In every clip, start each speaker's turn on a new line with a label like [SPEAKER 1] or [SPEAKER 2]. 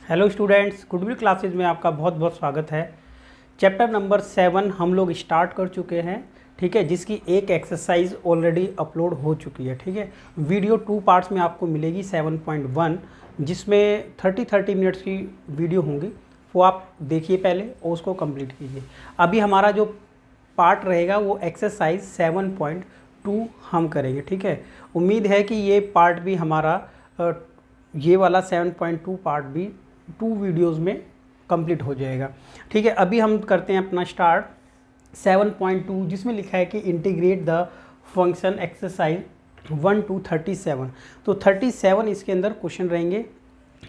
[SPEAKER 1] Hello students, goodwill classes में आपका बहुत बहुत स्वागत है। चैप्टर नंबर 7 हम लोग स्टार्ट कर चुके हैं, ठीक है, जिसकी एक एक्सरसाइज ऑलरेडी अपलोड हो चुकी है, ठीक है। वीडियो 2 पार्ट्स में आपको मिलेगी 7.1, जिसमें 30 मिनट्स की वीडियो होंगी। वो आप देखिए पहले और उसको कंप्लीट कीजिए। अभी हमारा जो पार्ट रहेगा वो एक्सरसाइज 7.2 हम करेंगे, ठीक है। उम्मीद है कि ये पार्ट भी हमारा ये वाला 7.2 पार्ट भी 2 वीडियोज़ में कंप्लीट हो जाएगा, ठीक है। अभी हम करते हैं अपना स्टार्ट 7.2, जिसमें लिखा है कि integrate the function exercise 1 to 37। तो 37 इसके अंदर क्वेश्चन रहेंगे,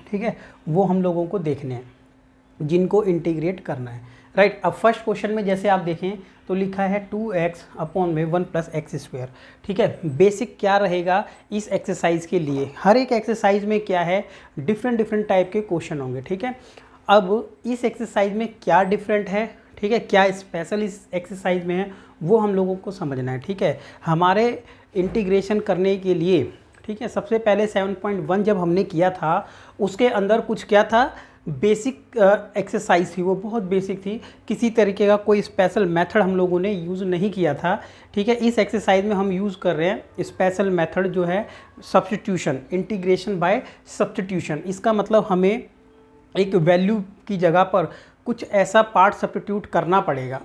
[SPEAKER 1] ठीक है, वो हम लोगों को देखने हैं जिनको इंटीग्रेट करना है, राइट। अब फर्स्ट क्वेश्चन में जैसे आप देखें तो लिखा है 2x अपॉन में 1 + x², ठीक है। बेसिक क्या रहेगा इस एक्सरसाइज के लिए, हर एक एक्सरसाइज में क्या है, डिफरेंट टाइप के क्वेश्चन होंगे, ठीक है। अब इस एक्सरसाइज में क्या डिफरेंट है, ठीक है, क्या स्पेशल इस एक्सरसाइज में है, वो हम लोगों को समझना है, ठीक है। हमारे इंटीग्रेशन करने के लिए, ठीक है, सबसे पहले 7.1 जब हमने किया था उसके अंदर कुछ क्या था, बेसिक एक्सरसाइज थी, वो बहुत बेसिक थी, किसी तरीके का कोई स्पेशल मेथड हम लोगों ने यूज़ नहीं किया था, ठीक है। इस एक्सरसाइज में हम यूज़ कर रहे हैं स्पेशल मेथड जो है सब्स्टिट्यूशन, इंटीग्रेशन बाय सब्स्टिट्यूशन। इसका मतलब हमें एक वैल्यू की जगह पर कुछ ऐसा पार्ट सब्स्टिट्यूट करना पड़ेगा,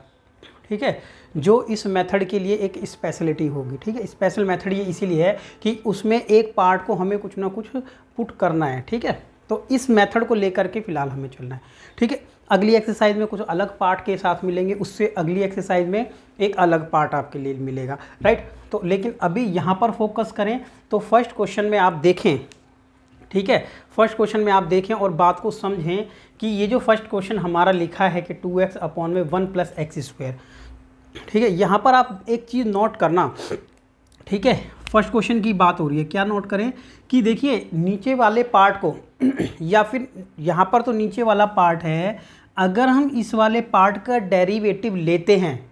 [SPEAKER 1] ठीक है, जो इस मेथड के लिए एक स्पेशलिटी होगी, ठीक है। स्पेशल मेथड ये इसीलिए है कि उसमें एक पार्ट को हमें कुछ ना कुछ पुट करना है, ठीक है। तो इस मेथड को लेकर के फिलहाल हमें चलना है, ठीक है। अगली एक्सरसाइज में कुछ अलग पार्ट के साथ मिलेंगे, उससे अगली एक्सरसाइज में एक अलग पार्ट आपके लिए मिलेगा, राइट। तो लेकिन अभी यहाँ पर फोकस करें तो फर्स्ट क्वेश्चन में आप देखें, ठीक है, फर्स्ट क्वेश्चन में आप देखें और बात को समझें कि ये जो फर्स्ट क्वेश्चन हमारा लिखा है कि 2x अपॉन में 1 + x², ठीक है। यहाँ पर आप एक चीज़ नोट करना, ठीक है, फर्स्ट क्वेश्चन की बात हो रही है, क्या नोट करें कि देखिए नीचे वाले पार्ट को या फिर यहाँ पर तो नीचे वाला पार्ट है, अगर हम इस वाले पार्ट का डेरिवेटिव लेते हैं,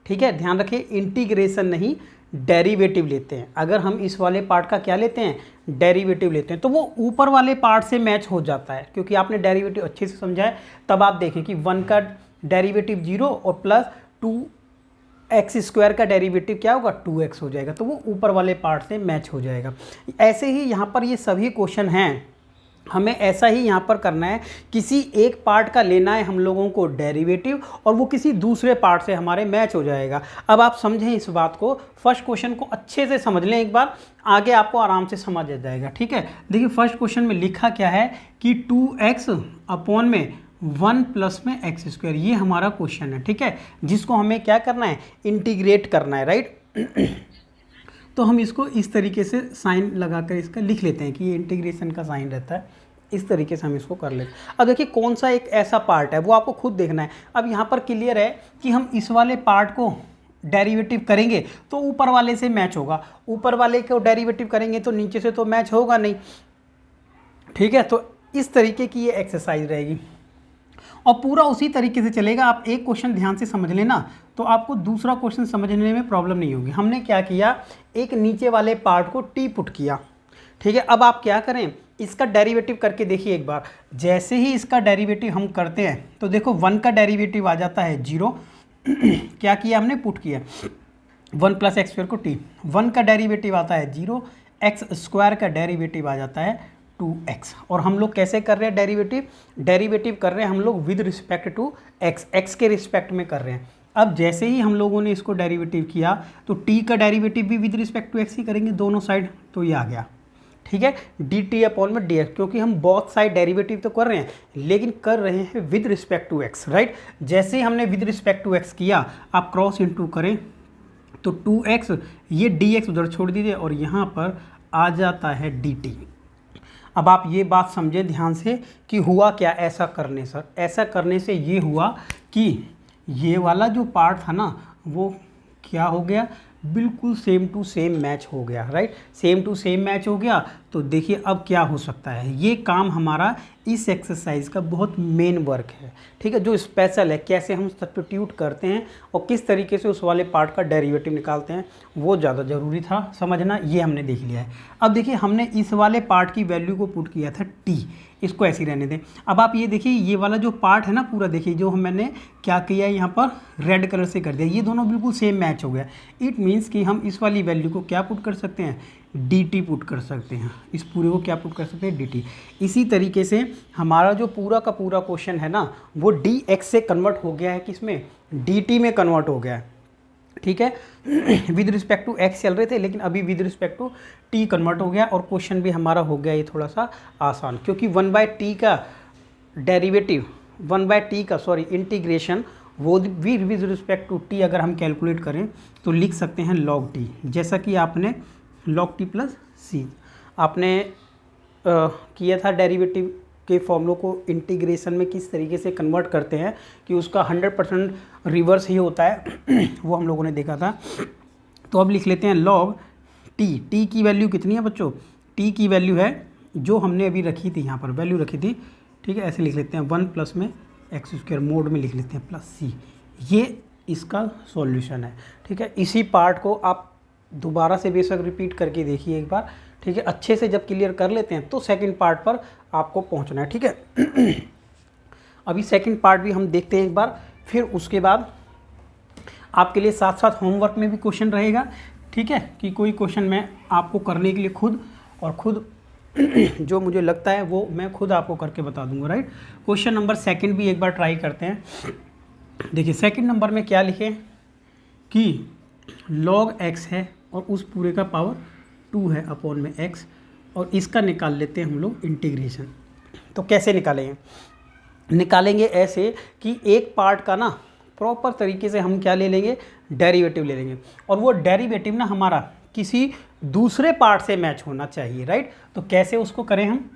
[SPEAKER 1] ठीक है, ध्यान रखें इंटीग्रेशन नहीं डेरिवेटिव लेते हैं, अगर हम इस वाले पार्ट का क्या लेते हैं, डेरिवेटिव लेते हैं, तो वो ऊपर वाले पार्ट से मैच हो जाता है, क्योंकि आपने डेरिवेटिव अच्छे से समझा है। तब आप देखें कि 1 का डेरिवेटिव 0 और प्लस 2x² का डेरिवेटिव क्या होगा, 2x हो जाएगा, तो वो ऊपर वाले पार्ट से मैच हो जाएगा। ऐसे ही यहाँ पर ये सभी क्वेश्चन हैं, हमें ऐसा ही यहाँ पर करना है, किसी एक पार्ट का लेना है हम लोगों को डेरिवेटिव और वो किसी दूसरे पार्ट से हमारे मैच हो जाएगा। अब आप समझें इस बात को, फर्स्ट क्वेश्चन को अच्छे से समझ लें एक बार, आगे आपको आराम से समझ आ जाएगा, ठीक है। देखिए फर्स्ट क्वेश्चन में लिखा क्या है कि 2x अपॉन में 1 + में x², ये हमारा क्वेश्चन है, ठीक है, जिसको हमें क्या करना है, इंटीग्रेट करना है, राइट। तो हम इसको इस तरीके से साइन लगाकर इसका लिख लेते हैं कि ये इंटीग्रेशन का साइन रहता है, इस तरीके से हम इसको कर लेते हैं। अब देखिए कौन सा एक ऐसा पार्ट है वो आपको खुद देखना है। अब यहाँ पर क्लियर है कि हम इस वाले पार्ट को डेरिवेटिव करेंगे तो ऊपर वाले से मैच होगा, ऊपर वाले को डेरिवेटिव करेंगे तो नीचे से तो मैच होगा नहीं, ठीक है। तो इस तरीके की ये एक्सरसाइज रहेगी और पूरा उसी तरीके से चलेगा। आप एक क्वेश्चन ध्यान से समझ लेना तो आपको दूसरा क्वेश्चन समझने में प्रॉब्लम नहीं होगी। हमने क्या किया, एक नीचे वाले पार्ट को टी पुट किया, ठीक है। अब आप क्या करें, इसका डेरिवेटिव करके देखिए एक बार। जैसे ही इसका डेरिवेटिव हम करते हैं तो देखो 1 का डेरिवेटिव आ जाता है 0 क्या किया हमने, पुट किया 1 + x² को t, 1 का डेरिवेटिव आता है 0, x² का डेरिवेटिव आ जाता है 2x। और हम लोग कैसे कर रहे हैं डेरिवेटिव कर रहे हैं हम लोग विद रिस्पेक्ट टू x के रिस्पेक्ट में कर रहे हैं। अब जैसे ही हम लोगों ने इसको डेरिवेटिव किया तो t का डेरिवेटिव भी विद रिस्पेक्ट टू x ही करेंगे दोनों साइड, तो ये आ गया, ठीक है, dt अपॉन में dx, क्योंकि हम बोथ साइड डेरिवेटिव तो कर रहे हैं लेकिन कर रहे हैं with respect to x, right. जैसे ही हमने विद रिस्पेक्ट टू x किया, आप क्रॉस इंटू करें तो 2x, ये dx उधर छोड़ दीजिए और यहाँ पर आ जाता है dt। अब आप ये बात समझें ध्यान से कि हुआ क्या ऐसा करने से, ऐसा करने से ये हुआ कि ये वाला जो पार्ट था ना वो क्या हो गया, बिल्कुल सेम टू सेम मैच हो गया, right. Same to same match हो गया तो देखिए अब क्या हो सकता है, ये काम हमारा इस एक्सरसाइज का बहुत मेन वर्क है, ठीक है, जो स्पेशल है, कैसे हम सब्स्टिट्यूट करते हैं और किस तरीके से उस वाले पार्ट का डेरिवेटिव निकालते हैं, वो ज़्यादा ज़रूरी था समझना, ये हमने देख लिया है। अब देखिए हमने इस वाले पार्ट की वैल्यू को पुट किया था t, इसको ऐसे ही रहने दें। अब आप ये देखिए ये वाला जो पार्ट है ना पूरा, देखिए जो मैंने क्या किया है यहाँ पर रेड कलर से कर दिया, ये दोनों बिल्कुल सेम मैच हो गया। इट मीन्स कि हम इस वाली वैल्यू को क्या पुट कर सकते हैं, dt पुट कर सकते हैं, इस पूरे को क्या पुट कर सकते हैं, dt। इसी तरीके से हमारा जो पूरा का पूरा क्वेश्चन है ना वो dx से कन्वर्ट हो गया है, किसमें, dt में कन्वर्ट हो गया है, ठीक है। विद रिस्पेक्ट टू x चल रहे थे लेकिन अभी with respect to t convert हो गया, और क्वेश्चन भी हमारा हो गया ये थोड़ा सा आसान, क्योंकि 1/t का डेरिवेटिव, 1/t का सॉरी इंटीग्रेशन वो भी विद रिस्पेक्ट टू t अगर हम कैलकुलेट करें तो लिख सकते हैं log t, जैसा कि आपने log t प्लस c आपने किया था डेरिवेटिव के फॉर्मूलों को इंटीग्रेशन में किस तरीके से कन्वर्ट करते हैं कि उसका 100% रिवर्स ही होता है वो हम लोगों ने देखा था। तो अब लिख लेते हैं log t की वैल्यू कितनी है बच्चों, t की वैल्यू है जो हमने अभी रखी थी, यहाँ पर वैल्यू रखी थी, ठीक है, ऐसे लिख लेते हैं 1 प्लस में x² मोड में लिख लेते हैं प्लस c, ये इसका सॉल्यूशन है, ठीक है। इसी पार्ट को आप दोबारा से बेशक रिपीट करके देखिए एक बार, ठीक है, अच्छे से जब क्लियर कर लेते हैं तो सेकंड पार्ट पर आपको पहुंचना है, ठीक है। अभी सेकंड पार्ट भी हम देखते हैं एक बार, फिर उसके बाद आपके लिए साथ साथ होमवर्क में भी क्वेश्चन रहेगा, ठीक है, कि कोई क्वेश्चन मैं आपको करने के लिए खुद जो मुझे लगता है वो मैं खुद आपको करके बता दूंगा, राइट। क्वेश्चन नंबर सेकंड भी एक बार ट्राई करते हैं। देखिए सेकंड नंबर में क्या लिखे कि log x है और उस पूरे का पावर 2 है अपॉन में x, और इसका निकाल लेते हैं हम लोग इंटीग्रेशन। तो कैसे निकालेंगे, निकालेंगे ऐसे कि एक पार्ट का ना प्रॉपर तरीके से हम क्या ले लेंगे, डेरिवेटिव ले लेंगे, और वो डेरिवेटिव ना हमारा किसी दूसरे पार्ट से मैच होना चाहिए, राइट। तो कैसे उसको करें हम,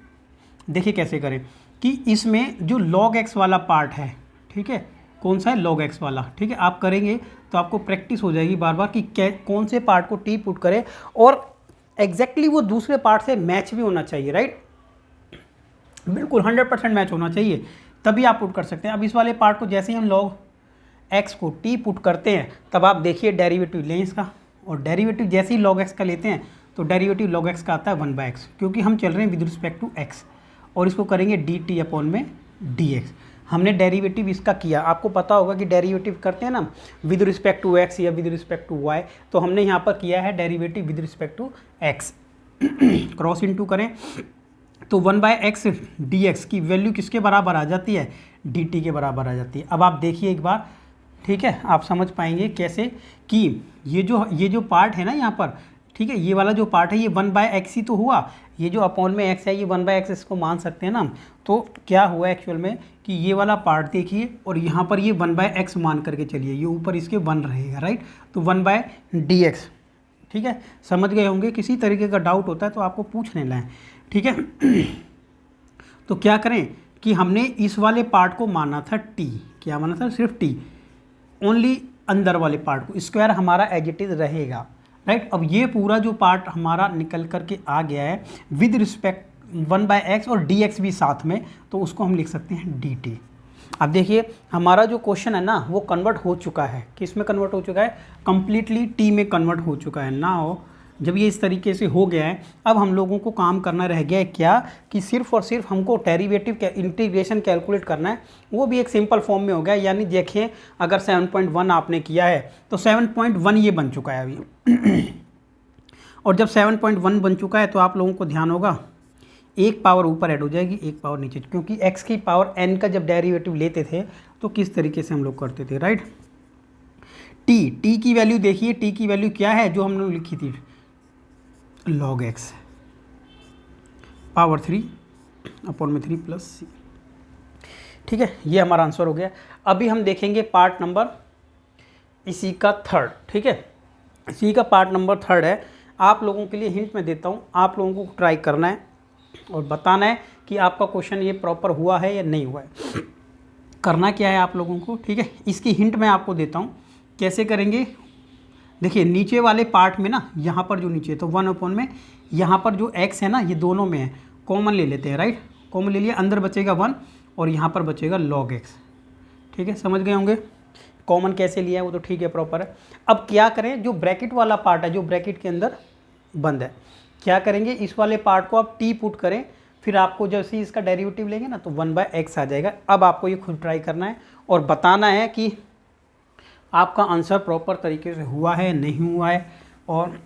[SPEAKER 1] देखिए कैसे करें कि इसमें जो log x वाला पार्ट है, ठीक है, कौन सा है, log x वाला, ठीक है, आप करेंगे तो आपको प्रैक्टिस हो जाएगी बार बार कि कौन से पार्ट को t पुट करें और एग्जैक्टली वो दूसरे पार्ट से मैच भी होना चाहिए, राइट, बिल्कुल 100% मैच होना चाहिए, तभी आप पुट कर सकते हैं। अब इस वाले पार्ट को जैसे ही हम log x को t पुट करते हैं तब आप देखिए डेरिवेटिव लें इसका, और डेरिवेटिव जैसे ही log x का लेते हैं तो डेरिवेटिव log x का आता है 1/x, क्योंकि हम चल रहे हैं विद रिस्पेक्ट टू x, और इसको करेंगे dt अपॉन में dx। हमने डेरिवेटिव इसका किया, आपको पता होगा कि डेरिवेटिव करते हैं ना विद रिस्पेक्ट टू x या विद रिस्पेक्ट टू y, तो हमने यहाँ पर किया है derivative with respect to x। Cross into करें तो 1/x dx की वैल्यू किसके बराबर आ जाती है, dt के बराबर आ जाती है। अब आप देखिए एक बार, ठीक है, आप समझ पाएंगे कैसे कि ये जो पार्ट है ना यहाँ पर, ठीक है, ये वाला जो पार्ट है ये 1/x ही तो हुआ, ये जो अपॉन में x है ये 1/x इसको मान सकते हैं ना। तो क्या हुआ एक्चुअल में कि ये वाला पार्ट देखिए और यहाँ पर ये 1/x मान करके चलिए, ये ऊपर इसके 1 रहेगा, राइट, तो 1/dx, ठीक है, समझ गए होंगे। किसी तरीके का डाउट होता है तो आपको पूछ लेना है, ठीक है। तो क्या करें कि हमने इस वाले पार्ट को माना था t, क्या माना था, सिर्फ t ओनली, अंदर वाले पार्ट को स्क्वायर हमारा एज इट इज रहेगा, राइट। अब ये पूरा जो पार्ट हमारा निकल करके आ गया है विद रिस्पेक्ट 1/x और dx भी साथ में, तो उसको हम लिख सकते हैं dt। अब देखिए हमारा जो क्वेश्चन है ना वो कन्वर्ट हो चुका है, किस में कन्वर्ट हो चुका है, कंप्लीटली t में कन्वर्ट हो चुका है ना। हो जब ये इस तरीके से हो गया है, अब हम लोगों को काम करना रह गया है क्या, कि सिर्फ और सिर्फ हमको डेरिवेटिव इंटीग्रेशन कैलकुलेट करना है, वो भी एक सिंपल फॉर्म में हो गया। यानी देखिए अगर 7.1 आपने किया है तो 7.1 ये बन चुका है अभी और जब 7.1 बन चुका है तो आप लोगों को ध्यान होगा एक पावर ऊपर ऐड हो जाएगी, एक पावर नीचे, क्योंकि x की पावर n का जब डेरिवेटिव लेते थे तो किस तरीके से हम लोग करते थे, राइट। t की वैल्यू देखिए, t की वैल्यू क्या है जो हमने लिखी थी, log x पावर 3 अपॉन में 3 प्लस c, ठीक है, ये हमारा आंसर हो गया। अभी हम देखेंगे पार्ट नंबर इसी का थर्ड, ठीक है, इसी का पार्ट नंबर थर्ड है। आप लोगों के लिए हिंट मैं देता हूँ, आप लोगों को ट्राई करना है और बताना है कि आपका क्वेश्चन ये प्रॉपर हुआ है या नहीं हुआ है। करना क्या है आप लोगों को, ठीक है, इसकी हिंट मैं आपको देता हूँ कैसे करेंगे। देखिए नीचे वाले पार्ट में ना, यहाँ पर जो नीचे तो 1 अपॉन में, यहाँ पर जो x है ना ये दोनों में है, कॉमन ले लेते हैं, राइट, कॉमन ले लिया, अंदर बचेगा 1 और यहाँ पर बचेगा log x, ठीक है, समझ गए होंगे कॉमन कैसे लिया है वो तो ठीक है, प्रॉपर है। अब क्या करें, जो ब्रैकेट वाला पार्ट है जो ब्रैकेट के अंदर बंद है, क्या करेंगे, इस वाले पार्ट को आप t पुट करें, फिर आपको जैसे ही इसका डेरिवेटिव लेंगे ना तो 1/x आ जाएगा। अब आपको ये खुद ट्राई करना है और बताना है कि आपका आंसर प्रॉपर तरीके से हुआ है नहीं हुआ है, और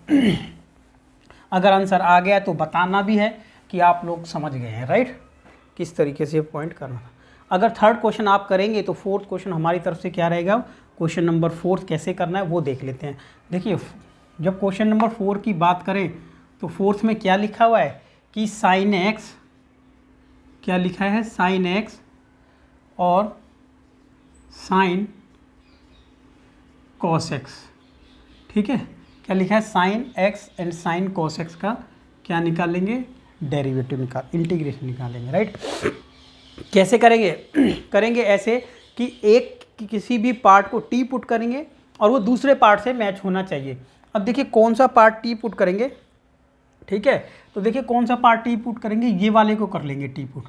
[SPEAKER 1] अगर आंसर आ गया तो बताना भी है कि आप लोग समझ गए हैं, राइट, किस तरीके से पॉइंट करना था। अगर थर्ड क्वेश्चन आप करेंगे तो फोर्थ क्वेश्चन हमारी तरफ से क्या रहेगा, क्वेश्चन नंबर 4 कैसे करना है वो देख लेते हैं। देखिए जब क्वेश्चन नंबर 4 की बात करें तो फोर्थ में क्या लिखा हुआ है कि साइन एक्स, क्या लिखा है, साइन एक्स और साइन कॉस एक्स, ठीक है, क्या लिखा है, sine x and sine cos x का क्या निकालेंगे, डेरिवेटिव इंटीग्रेशन निकालेंगे, राइट। कैसे करेंगे करेंगे ऐसे कि किसी भी पार्ट को टी पुट करेंगे और वो दूसरे पार्ट से मैच होना चाहिए। अब देखिए कौन सा पार्ट टी पुट करेंगे, ठीक है, तो देखिए कौन सा पार्ट टी पुट करेंगे, ये वाले को कर लेंगे टी पुट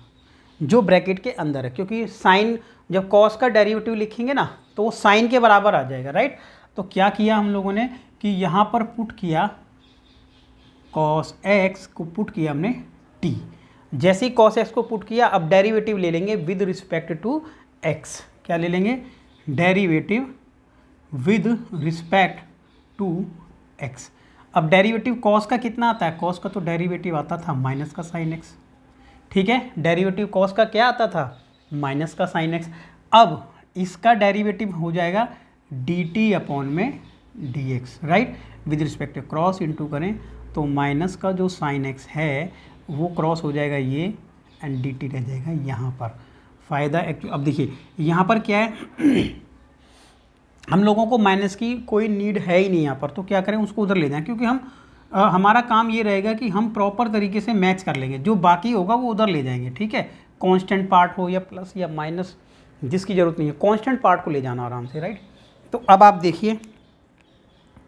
[SPEAKER 1] जो ब्रैकेट के अंदर है, क्योंकि साइन जब कॉस का डेरिवेटिव लिखेंगे ना तो वो साइन के बराबर आ जाएगा, राइट। तो क्या किया हम लोगों ने कि यहाँ पर पुट किया कॉस एक्स को पुट किया हमने टी, जैसे ही कॉस एक्स को पुट किया अब डेरिवेटिव ले लेंगे विद रिस्पेक्ट टू एक्स, क्या ले लेंगे, derivative with respect to x. अब डेरिवेटिव कॉस का कितना आता है, कॉस का तो डेरिवेटिव आता था माइनस का साइन एक्स, ठीक है, डेरिवेटिव कॉस का क्या आता था, माइनस का साइन एक्स। अब इसका डेरिवेटिव हो जाएगा डी टी अपॉन में D x, right, with respect cross into करें तो माइनस का जो साइन एक्स है वो क्रॉस हो जाएगा ये एंड डी टी रह जाएगा यहाँ पर। फ़ायदा अब देखिए यहाँ पर क्या है हम लोगों को माइनस की कोई नीड है ही नहीं यहाँ पर, तो क्या करें उसको उधर ले जाएं, क्योंकि हम हमारा काम ये रहेगा कि हम प्रॉपर तरीके से मैच कर लेंगे, जो बाकी होगा वो उधर ले जाएंगे, ठीक है। कांस्टेंट पार्ट हो या प्लस या माइनस जिसकी ज़रूरत नहीं है, कांस्टेंट पार्ट को ले जाना आराम से, राइट। तो अब आप देखिए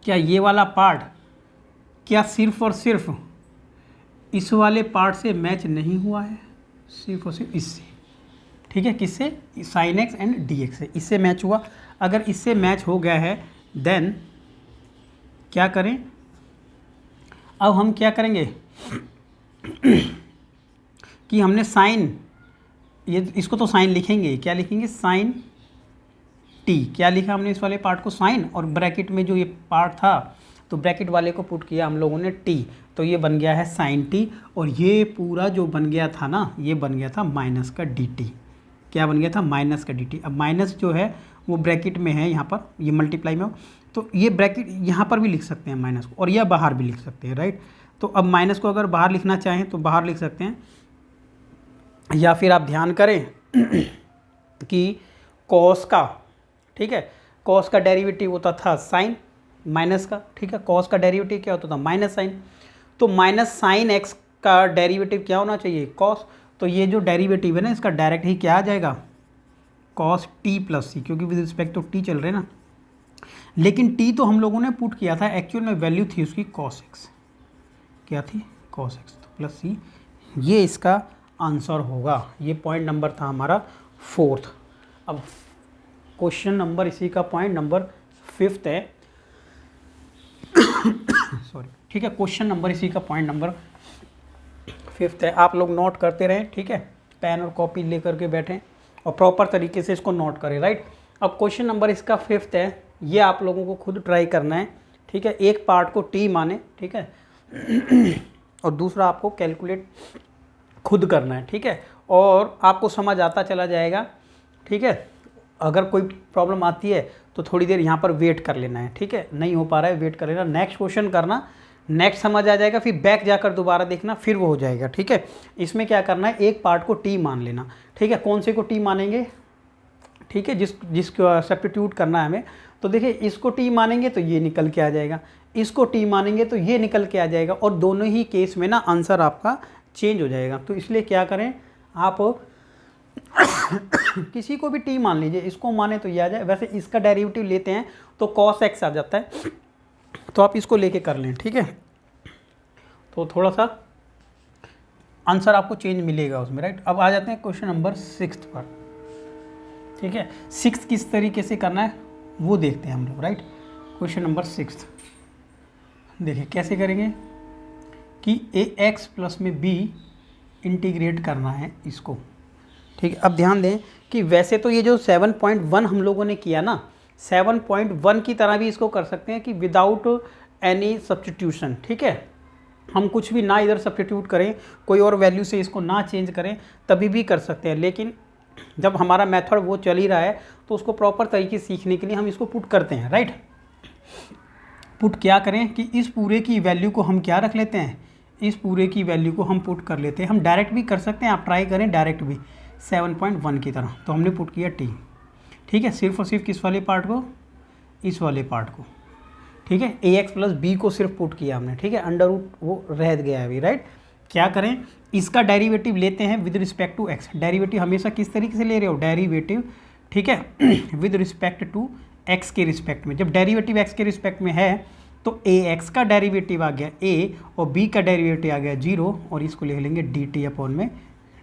[SPEAKER 1] क्या ये वाला पार्ट क्या सिर्फ और सिर्फ इस वाले पार्ट से मैच नहीं हुआ है, सिर्फ और सिर्फ इससे, ठीक है, किससे, sine x and D x से, इससे मैच हुआ। अगर इससे मैच हो गया है देन क्या करें, अब हम क्या करेंगे कि हमने साइन, ये इसको तो साइन लिखेंगे, क्या लिखेंगे, साइन टी, क्या लिखा हमने इस वाले पार्ट को साइन, और ब्रैकेट में जो ये पार्ट था तो ब्रैकेट वाले को पुट किया हम लोगों ने टी, तो ये बन गया है साइन टी, और ये पूरा जो बन गया था ना ये बन गया था माइनस का डी टी, क्या बन गया था, माइनस का डी टी। अब माइनस जो है वो ब्रैकेट में है यहाँ पर, ये मल्टीप्लाई में हो तो ये ब्रैकेट यहाँ पर भी लिख सकते हैं माइनस को, और यह बाहर भी लिख सकते हैं, राइट। तो अब माइनस को अगर बाहर लिखना चाहें तो बाहर लिख सकते हैं, या फिर आप ध्यान करें कि कॉस का, ठीक है, कॉस का डेरिवेटिव होता था साइन माइनस का, ठीक है, कॉस का डेरिवेटिव क्या होता था, माइनस साइन, तो माइनस साइन एक्स का डेरिवेटिव क्या होना चाहिए, कॉस, तो ये जो डेरिवेटिव है ना इसका डायरेक्ट ही क्या आ जाएगा, कॉस टी प्लस सी, क्योंकि विद रिस्पेक्ट टू टी चल रहे ना, लेकिन टी तो हम लोगों ने पुट किया था, एक्चुअल में वैल्यू थी उसकी कॉस एक्स, क्या थी, कॉस एक्स, तो प्लस सी, ये इसका आंसर होगा। ये पॉइंट नंबर था हमारा 4th। अब क्वेश्चन नंबर इसी का पॉइंट नंबर 5th है सॉरी, ठीक है, क्वेश्चन नंबर इसी का पॉइंट नंबर 5th है। आप लोग नोट करते रहें, ठीक है, पेन और कॉपी लेकर के बैठें और प्रॉपर तरीके से इसको नोट करें, राइट। अब क्वेश्चन नंबर इसका 5th है, ये आप लोगों को खुद ट्राई करना है, ठीक है, एक पार्ट को टी माने, ठीक है और दूसरा आपको कैलकुलेट खुद करना है, ठीक है, और आपको समझ आता चला जाएगा, ठीक है। अगर कोई प्रॉब्लम आती है तो थोड़ी देर यहाँ पर वेट कर लेना है, ठीक है, नहीं हो पा रहा है वेट कर लेना, नेक्स्ट क्वेश्चन करना, नेक्स्ट समझ आ जाएगा, फिर बैक जाकर दोबारा देखना, फिर वो हो जाएगा, ठीक है। इसमें क्या करना है, एक पार्ट को टी मान लेना, ठीक है, कौन से को टी मानेंगे, ठीक है, जिसको सब्स्टिट्यूट करना है हमें, तो देखिए इसको टी मानेंगे तो ये निकल के आ जाएगा, इसको टी मानेंगे तो ये निकल के आ जाएगा, और दोनों ही केस में ना आंसर आपका चेंज हो जाएगा। तो इसलिए क्या करें आप किसी को भी टी मान लीजिए, इसको माने तो ये आ जाए, वैसे इसका डेरिवेटिव लेते हैं तो कॉस एक्स आ जाता है, तो आप इसको लेके कर लें, ठीक है, तो थोड़ा सा आंसर आपको चेंज मिलेगा उसमें, राइट। अब आ जाते हैं क्वेश्चन नंबर 6 पर, ठीक है, 6 किस तरीके से करना है वो देखते हैं हम लोग, राइट। क्वेश्चन नंबर 6 देखिए कैसे करेंगे कि ए एक्स प्लस में बी इंटीग्रेट करना है इसको। ठीक है, अब ध्यान दें कि वैसे तो ये जो 7.1 हम लोगों ने किया ना, 7.1 की तरह भी इसको कर सकते हैं कि विदाउट एनी सब्स्टिट्यूशन। ठीक है, हम कुछ भी ना इधर सब्स्टिट्यूट करें, कोई और वैल्यू से इसको ना चेंज करें, तभी भी कर सकते हैं। लेकिन जब हमारा मेथड वो चल ही रहा है तो उसको प्रॉपर तरीके से सीखने के लिए हम इसको पुट करते हैं, राइट। पुट क्या करें कि इस पूरे की वैल्यू को हम क्या रख लेते हैं, इस पूरे की वैल्यू को हम पुट कर लेते हैं। हम डायरेक्ट भी कर सकते हैं, आप ट्राई करें डायरेक्ट भी 7.1 की तरह। तो हमने पुट किया टी। ठीक है, सिर्फ और सिर्फ किस वाले पार्ट को, इस वाले पार्ट को। ठीक है, ए एक्स प्लस बी को सिर्फ पुट किया हमने। ठीक है, अंडर रूट वो रह गया है अभी, राइट। क्या करें, इसका डेरिवेटिव लेते हैं with respect to x. Derivative हमेशा किस तरीके से ले रहे हो, डेरिवेटिव, ठीक है, विद रिस्पेक्ट टू एक्स के रिस्पेक्ट में। जब डेरिवेटिव एक्स के रिस्पेक्ट में है तो ए एक्स का डेरिवेटिव आ गया ए और बी का डेरिवेटिव आ गया 0, और इसको लिख लेंगे डी टी अपॉन में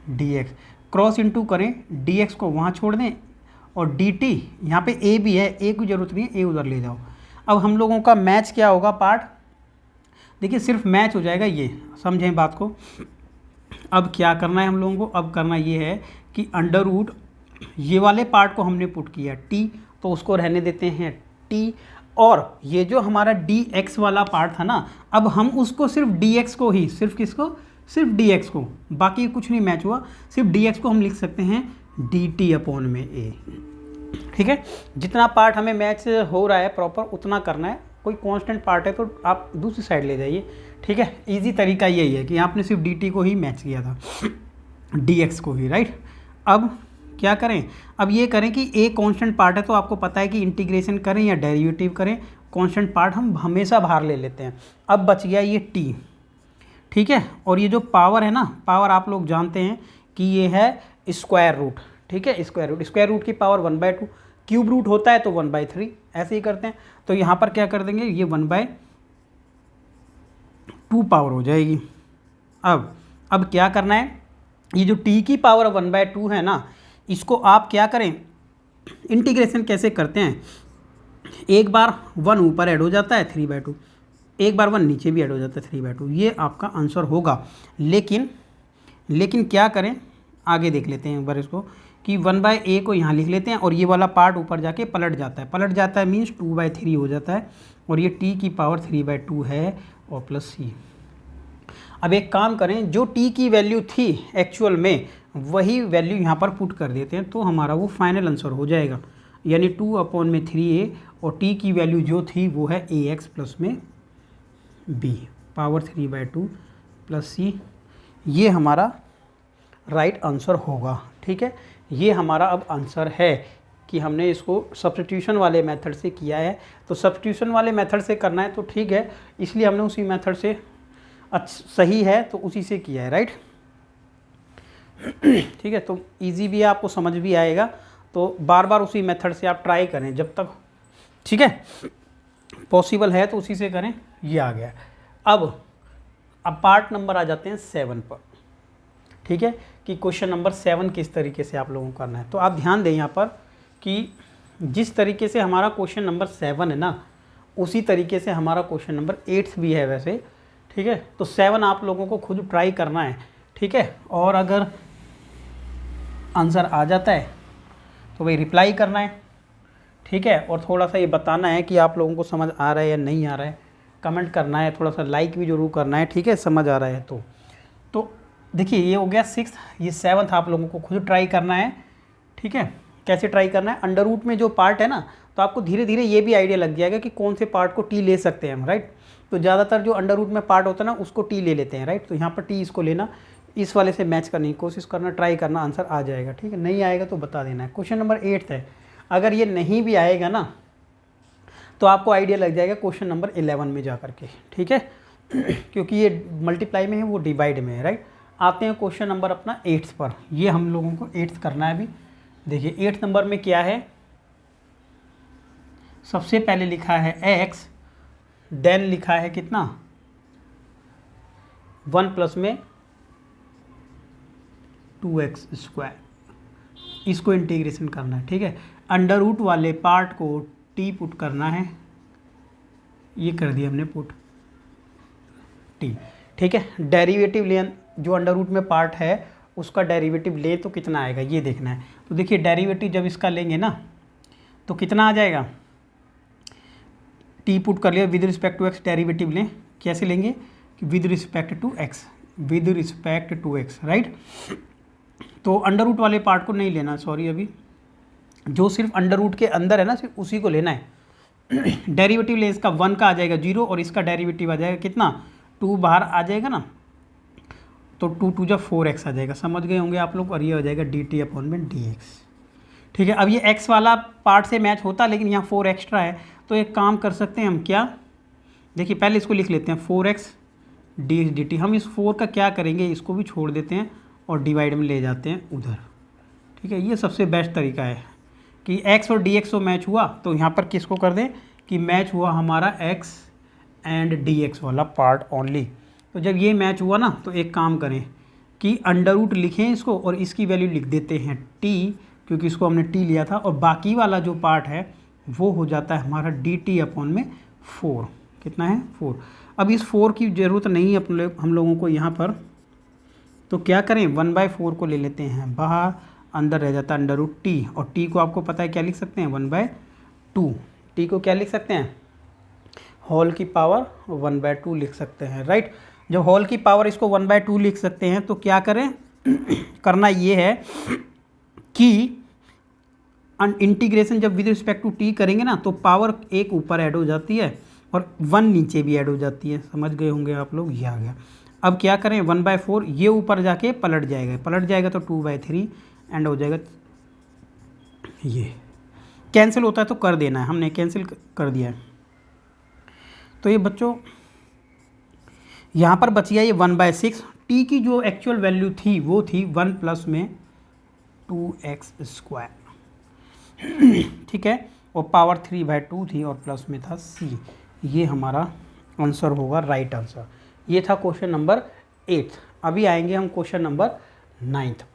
[SPEAKER 1] डी एक्स। क्रॉस इंटू करें, डी एक्स को वहाँ छोड़ दें और डी टी, यहाँ पे ए भी है, ए की जरूरत नहीं है, ए उधर ले जाओ। अब हम लोगों का मैच क्या होगा पार्ट, देखिए सिर्फ मैच हो जाएगा ये, समझें बात को। अब क्या करना है हम लोगों को, अब करना ये है कि अंडर रूट ये वाले पार्ट को हमने पुट किया टी, तो उसको रहने देते हैं टी। और ये जो हमारा डी एक्स वाला पार्ट था ना, अब हम उसको सिर्फ डी एक्स को ही, सिर्फ किसको, सिर्फ डी एक्स को, बाकी कुछ नहीं मैच हुआ, सिर्फ डी एक्स को हम लिख सकते हैं डी टी अपॉन में ए। ठीक है, जितना पार्ट हमें मैच हो रहा है प्रॉपर उतना करना है। कोई कांस्टेंट पार्ट है तो आप दूसरी साइड ले जाइए। ठीक है, इजी तरीका यही है कि आपने सिर्फ डी टी को ही मैच किया था, डी एक्स को ही, राइट। अब क्या करें, अब ये करें कि ए कांस्टेंट पार्ट है तो आपको पता है कि इंटीग्रेशन करें या डेरिवेटिव करें, कांस्टेंट पार्ट हम हमेशा बाहर ले लेते हैं। अब बच गया ये टी। ठीक है, और ये जो पावर है ना, पावर आप लोग जानते हैं कि ये है स्क्वायर रूट। ठीक है, स्क्वायर रूट की पावर 1/2, क्यूब रूट होता है तो 1/3, ऐसे ही करते हैं। तो यहाँ पर क्या कर देंगे, ये 1/2 पावर हो जाएगी। अब क्या करना है, ये जो t की पावर 1/2 है ना, इसको आप क्या करें, इंटीग्रेशन कैसे करते हैं, एक बार 1 ऊपर ऐड हो जाता है 3/2, एक बार 1 नीचे भी ऐड हो जाता है 3/2, ये आपका आंसर होगा। लेकिन क्या करें, आगे देख लेते हैं एक बार इसको कि 1/a को यहाँ लिख लेते हैं और ये वाला पार्ट ऊपर जाके पलट जाता है मीन्स 2/3 हो जाता है, और ये t की पावर 3/2 है और प्लस c। अब एक काम करें, जो t की वैल्यू थी एक्चुअल में वही वैल्यू यहाँ पर पुट कर देते हैं, तो हमारा वो फाइनल आंसर हो जाएगा, यानी 2/3a, और t की वैल्यू जो थी वो है ax प्लस में b पावर 3/2 प्लस c। ये हमारा राइट आंसर होगा। ठीक है, ये हमारा अब आंसर है कि हमने इसको सब्स्टिट्यूशन वाले मेथड से किया है। तो सब्स्टिट्यूशन वाले मेथड से करना है तो ठीक है, इसलिए हमने उसी मेथड से, सही है तो उसी से किया है, राइट। ठीक है, तो इजी भी है, आपको समझ भी आएगा। तो बार बार उसी मेथड से आप ट्राई करें जब तक, ठीक है, पॉसिबल है तो उसी से करें। ये आ गया। अब पार्ट नंबर आ जाते हैं 7 पर। ठीक है, कि क्वेश्चन नंबर 7 किस तरीके से आप लोगों को करना है। तो आप ध्यान दें यहाँ पर कि जिस तरीके से हमारा क्वेश्चन नंबर 7 है ना, उसी तरीके से हमारा क्वेश्चन नंबर 8 भी है वैसे। ठीक है, तो 7 आप लोगों को खुद ट्राई करना है। ठीक है, और अगर आंसर आ जाता है तो भाई रिप्लाई करना है। ठीक है, और थोड़ा सा ये बताना है कि आप लोगों को समझ आ रहा है या नहीं आ रहा है, कमेंट करना है, थोड़ा सा लाइक भी जरूर करना है। ठीक है, समझ आ रहा है तो देखिए ये हो गया 6th, ये 7th आप लोगों को खुद ट्राई करना है। ठीक है, कैसे ट्राई करना है, अंडर रूट में जो पार्ट है ना, तो आपको धीरे धीरे ये भी आइडिया लग जाएगा कि कौन से पार्ट को टी ले सकते हैं हम, राइट। तो ज़्यादातर जो अंडर रूट में पार्ट होता है ना उसको टी ले लेते हैं, राइट। तो यहाँ पर टी इसको लेना, इस वाले से मैच करने की कोशिश करना, ट्राई करना, आंसर आ जाएगा। ठीक है, नहीं आएगा तो बता देना है। क्वेश्चन नंबर 8 है, अगर ये नहीं भी आएगा ना तो आपको आइडिया लग जाएगा क्वेश्चन नंबर 11 में जा करके। ठीक है, क्योंकि ये मल्टीप्लाई में है, वो डिवाइड में है, राइट। आते हैं क्वेश्चन नंबर अपना 8 पर। ये हम लोगों को 8 करना है अभी। देखिए 8 नंबर में क्या है, सबसे पहले लिखा है x, देन लिखा है कितना 1 प्लस में 2x², इसको इंटीग्रेशन करना है। ठीक है, अंडर रूट वाले पार्ट को t पुट करना है, ये कर दिया हमने पुट t। ठीक है, डेरिवेटिव जो अंडर रूट में पार्ट है उसका डेरिवेटिव ले तो कितना आएगा ये देखना है। तो देखिए डेरिवेटिव जब इसका लेंगे ना तो कितना आ जाएगा, टी पुट कर लिया, with respect to x derivative लें, कैसे लेंगे कि with respect to x, with respect to x, right. तो अंडर रूट वाले पार्ट को नहीं लेना, सॉरी, अभी जो सिर्फ अंडर रूट के अंदर है ना सिर्फ उसी को लेना है। डेरिवेटिव ले इसका 1 का आ जाएगा 0 और इसका डेरिवेटिव आ जाएगा कितना 2 बाहर आ जाएगा ना, तो 2 2 जा 4x आ जाएगा, समझ गए होंगे आप लोग। और ये हो जाएगा dt अपॉन में dx। ठीक है, अब ये x वाला पार्ट से मैच होता लेकिन यहाँ 4 एक्स्ट्रा है, तो एक काम कर सकते हैं हम, क्या, देखिए पहले इसको लिख लेते हैं 4x dx dt। हम इस 4 का क्या करेंगे, इसको भी छोड़ देते हैं और डिवाइड में ले जाते हैं उधर। ठीक है, ये सबसे बेस्ट तरीका है कि x और dx तो मैच हुआ, तो यहाँ पर किसको कर दें कि मैच हुआ हमारा x एंड dx वाला पार्ट ओनली। तो जब ये मैच हुआ ना तो एक काम करें कि अंडर रूट लिखें इसको और इसकी वैल्यू लिख देते हैं t, क्योंकि इसको हमने t लिया था, और बाकी वाला जो पार्ट है वो हो जाता है हमारा dt अपॉन में 4। कितना है 4। अब इस 4 की ज़रूरत नहीं है हम लोगों को यहाँ पर, तो क्या करें 1/4 को ले लेते हैं बाहर, अंदर रह जाता है अंडर रूट टी, और टी को आपको पता है क्या लिख सकते हैं 1/2। टी को क्या लिख सकते हैं होल की पावर 1/2 लिख सकते हैं, राइट। जब होल की पावर इसको 1/2 लिख सकते हैं तो क्या करें करना ये है कि इंटीग्रेशन जब विद रिस्पेक्ट टू टी करेंगे ना तो पावर एक ऊपर ऐड हो जाती है और 1 नीचे भी ऐड हो जाती है, समझ गए होंगे आप लोग। ये आ गया। अब क्या करें 1/4 ये ऊपर जाके पलट जाएगा तो 2/3 एंड हो जाएगा, ये कैंसिल होता है तो कर देना है, हमने कैंसिल कर दिया है। तो ये बच्चों यहाँ पर बच गया ये 1/6। टी की जो एक्चुअल वैल्यू थी वो थी 1 प्लस में 2x²। ठीक है, और पावर 3/2 थी और प्लस में था c। ये हमारा आंसर होगा, राइट आंसर। ये था क्वेश्चन नंबर 8। अभी आएंगे हम क्वेश्चन नंबर 9 पर।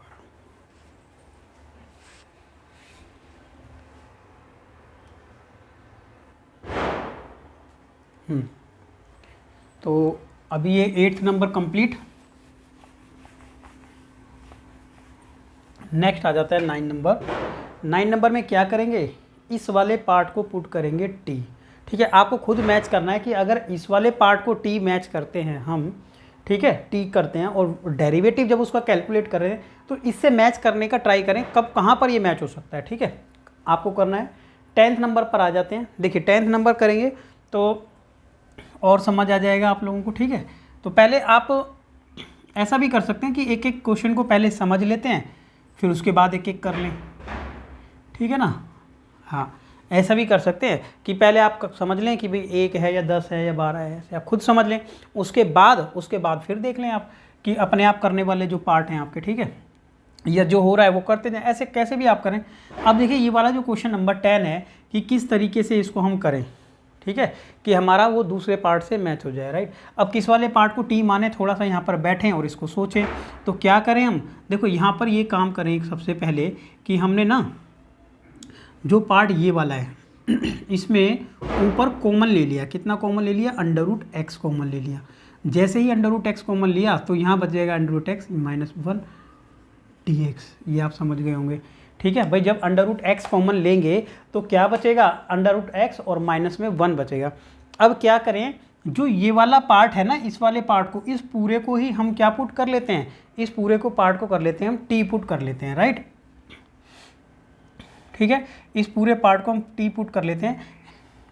[SPEAKER 1] तो अभी ये 8th नंबर कंप्लीट। नेक्स्ट आ जाता है 9 नंबर। 9 नंबर में क्या करेंगे, इस वाले पार्ट को पुट करेंगे टी। ठीक है, आपको खुद मैच करना है कि अगर इस वाले पार्ट को टी मैच करते हैं हम, ठीक है, टी करते हैं और डेरिवेटिव जब उसका कैलकुलेट कर रहे हैं तो इससे मैच करने का ट्राई करें, कब कहाँ पर ये मैच हो सकता है। ठीक है, आपको करना है। 10th नंबर पर आ जाते हैं। देखिए 10th नंबर करेंगे तो और समझ आ जाएगा आप लोगों को। ठीक है, तो पहले आप ऐसा भी कर सकते हैं कि एक एक क्वेश्चन को पहले समझ लेते हैं फिर उसके बाद एक एक कर लें। ठीक है ना, हाँ ऐसा भी कर सकते हैं कि पहले आप समझ लें कि भाई 1 है या 10 है या 12 है, ऐसे आप खुद समझ लें, उसके बाद फिर देख लें आप कि अपने आप करने वाले जो पार्ट हैं आपके, ठीक है, या जो हो रहा है वो करते जाएं, ऐसे कैसे भी आप करें। अब देखिए ये वाला जो क्वेश्चन नंबर 10 है कि किस तरीके से इसको हम करें, ठीक है, कि हमारा वो दूसरे पार्ट से मैच हो जाए, राइट। अब किस वाले पार्ट को टी माने, थोड़ा सा यहाँ पर बैठें और इसको सोचें। तो क्या करें हम, देखो यहाँ पर ये काम करें सबसे पहले कि हमने ना जो पार्ट ये वाला है इसमें ऊपर कॉमन ले लिया। कितना कॉमन ले लिया, √x कॉमन ले लिया। जैसे ही √x कॉमन लिया तो यहाँ बच जाएगा √x -1 dx। ये आप समझ गए होंगे। ठीक है भाई, जब √x कॉमन लेंगे तो क्या बचेगा, √x और माइनस में 1 बचेगा। अब क्या करें, जो ये वाला पार्ट है ना, इस वाले पार्ट को, इस पूरे को ही हम क्या पुट कर लेते हैं, इस पूरे को पार्ट को कर लेते हैं हम टी पुट कर लेते हैं, राइट। ठीक है, इस पूरे पार्ट को हम टी पुट कर लेते हैं।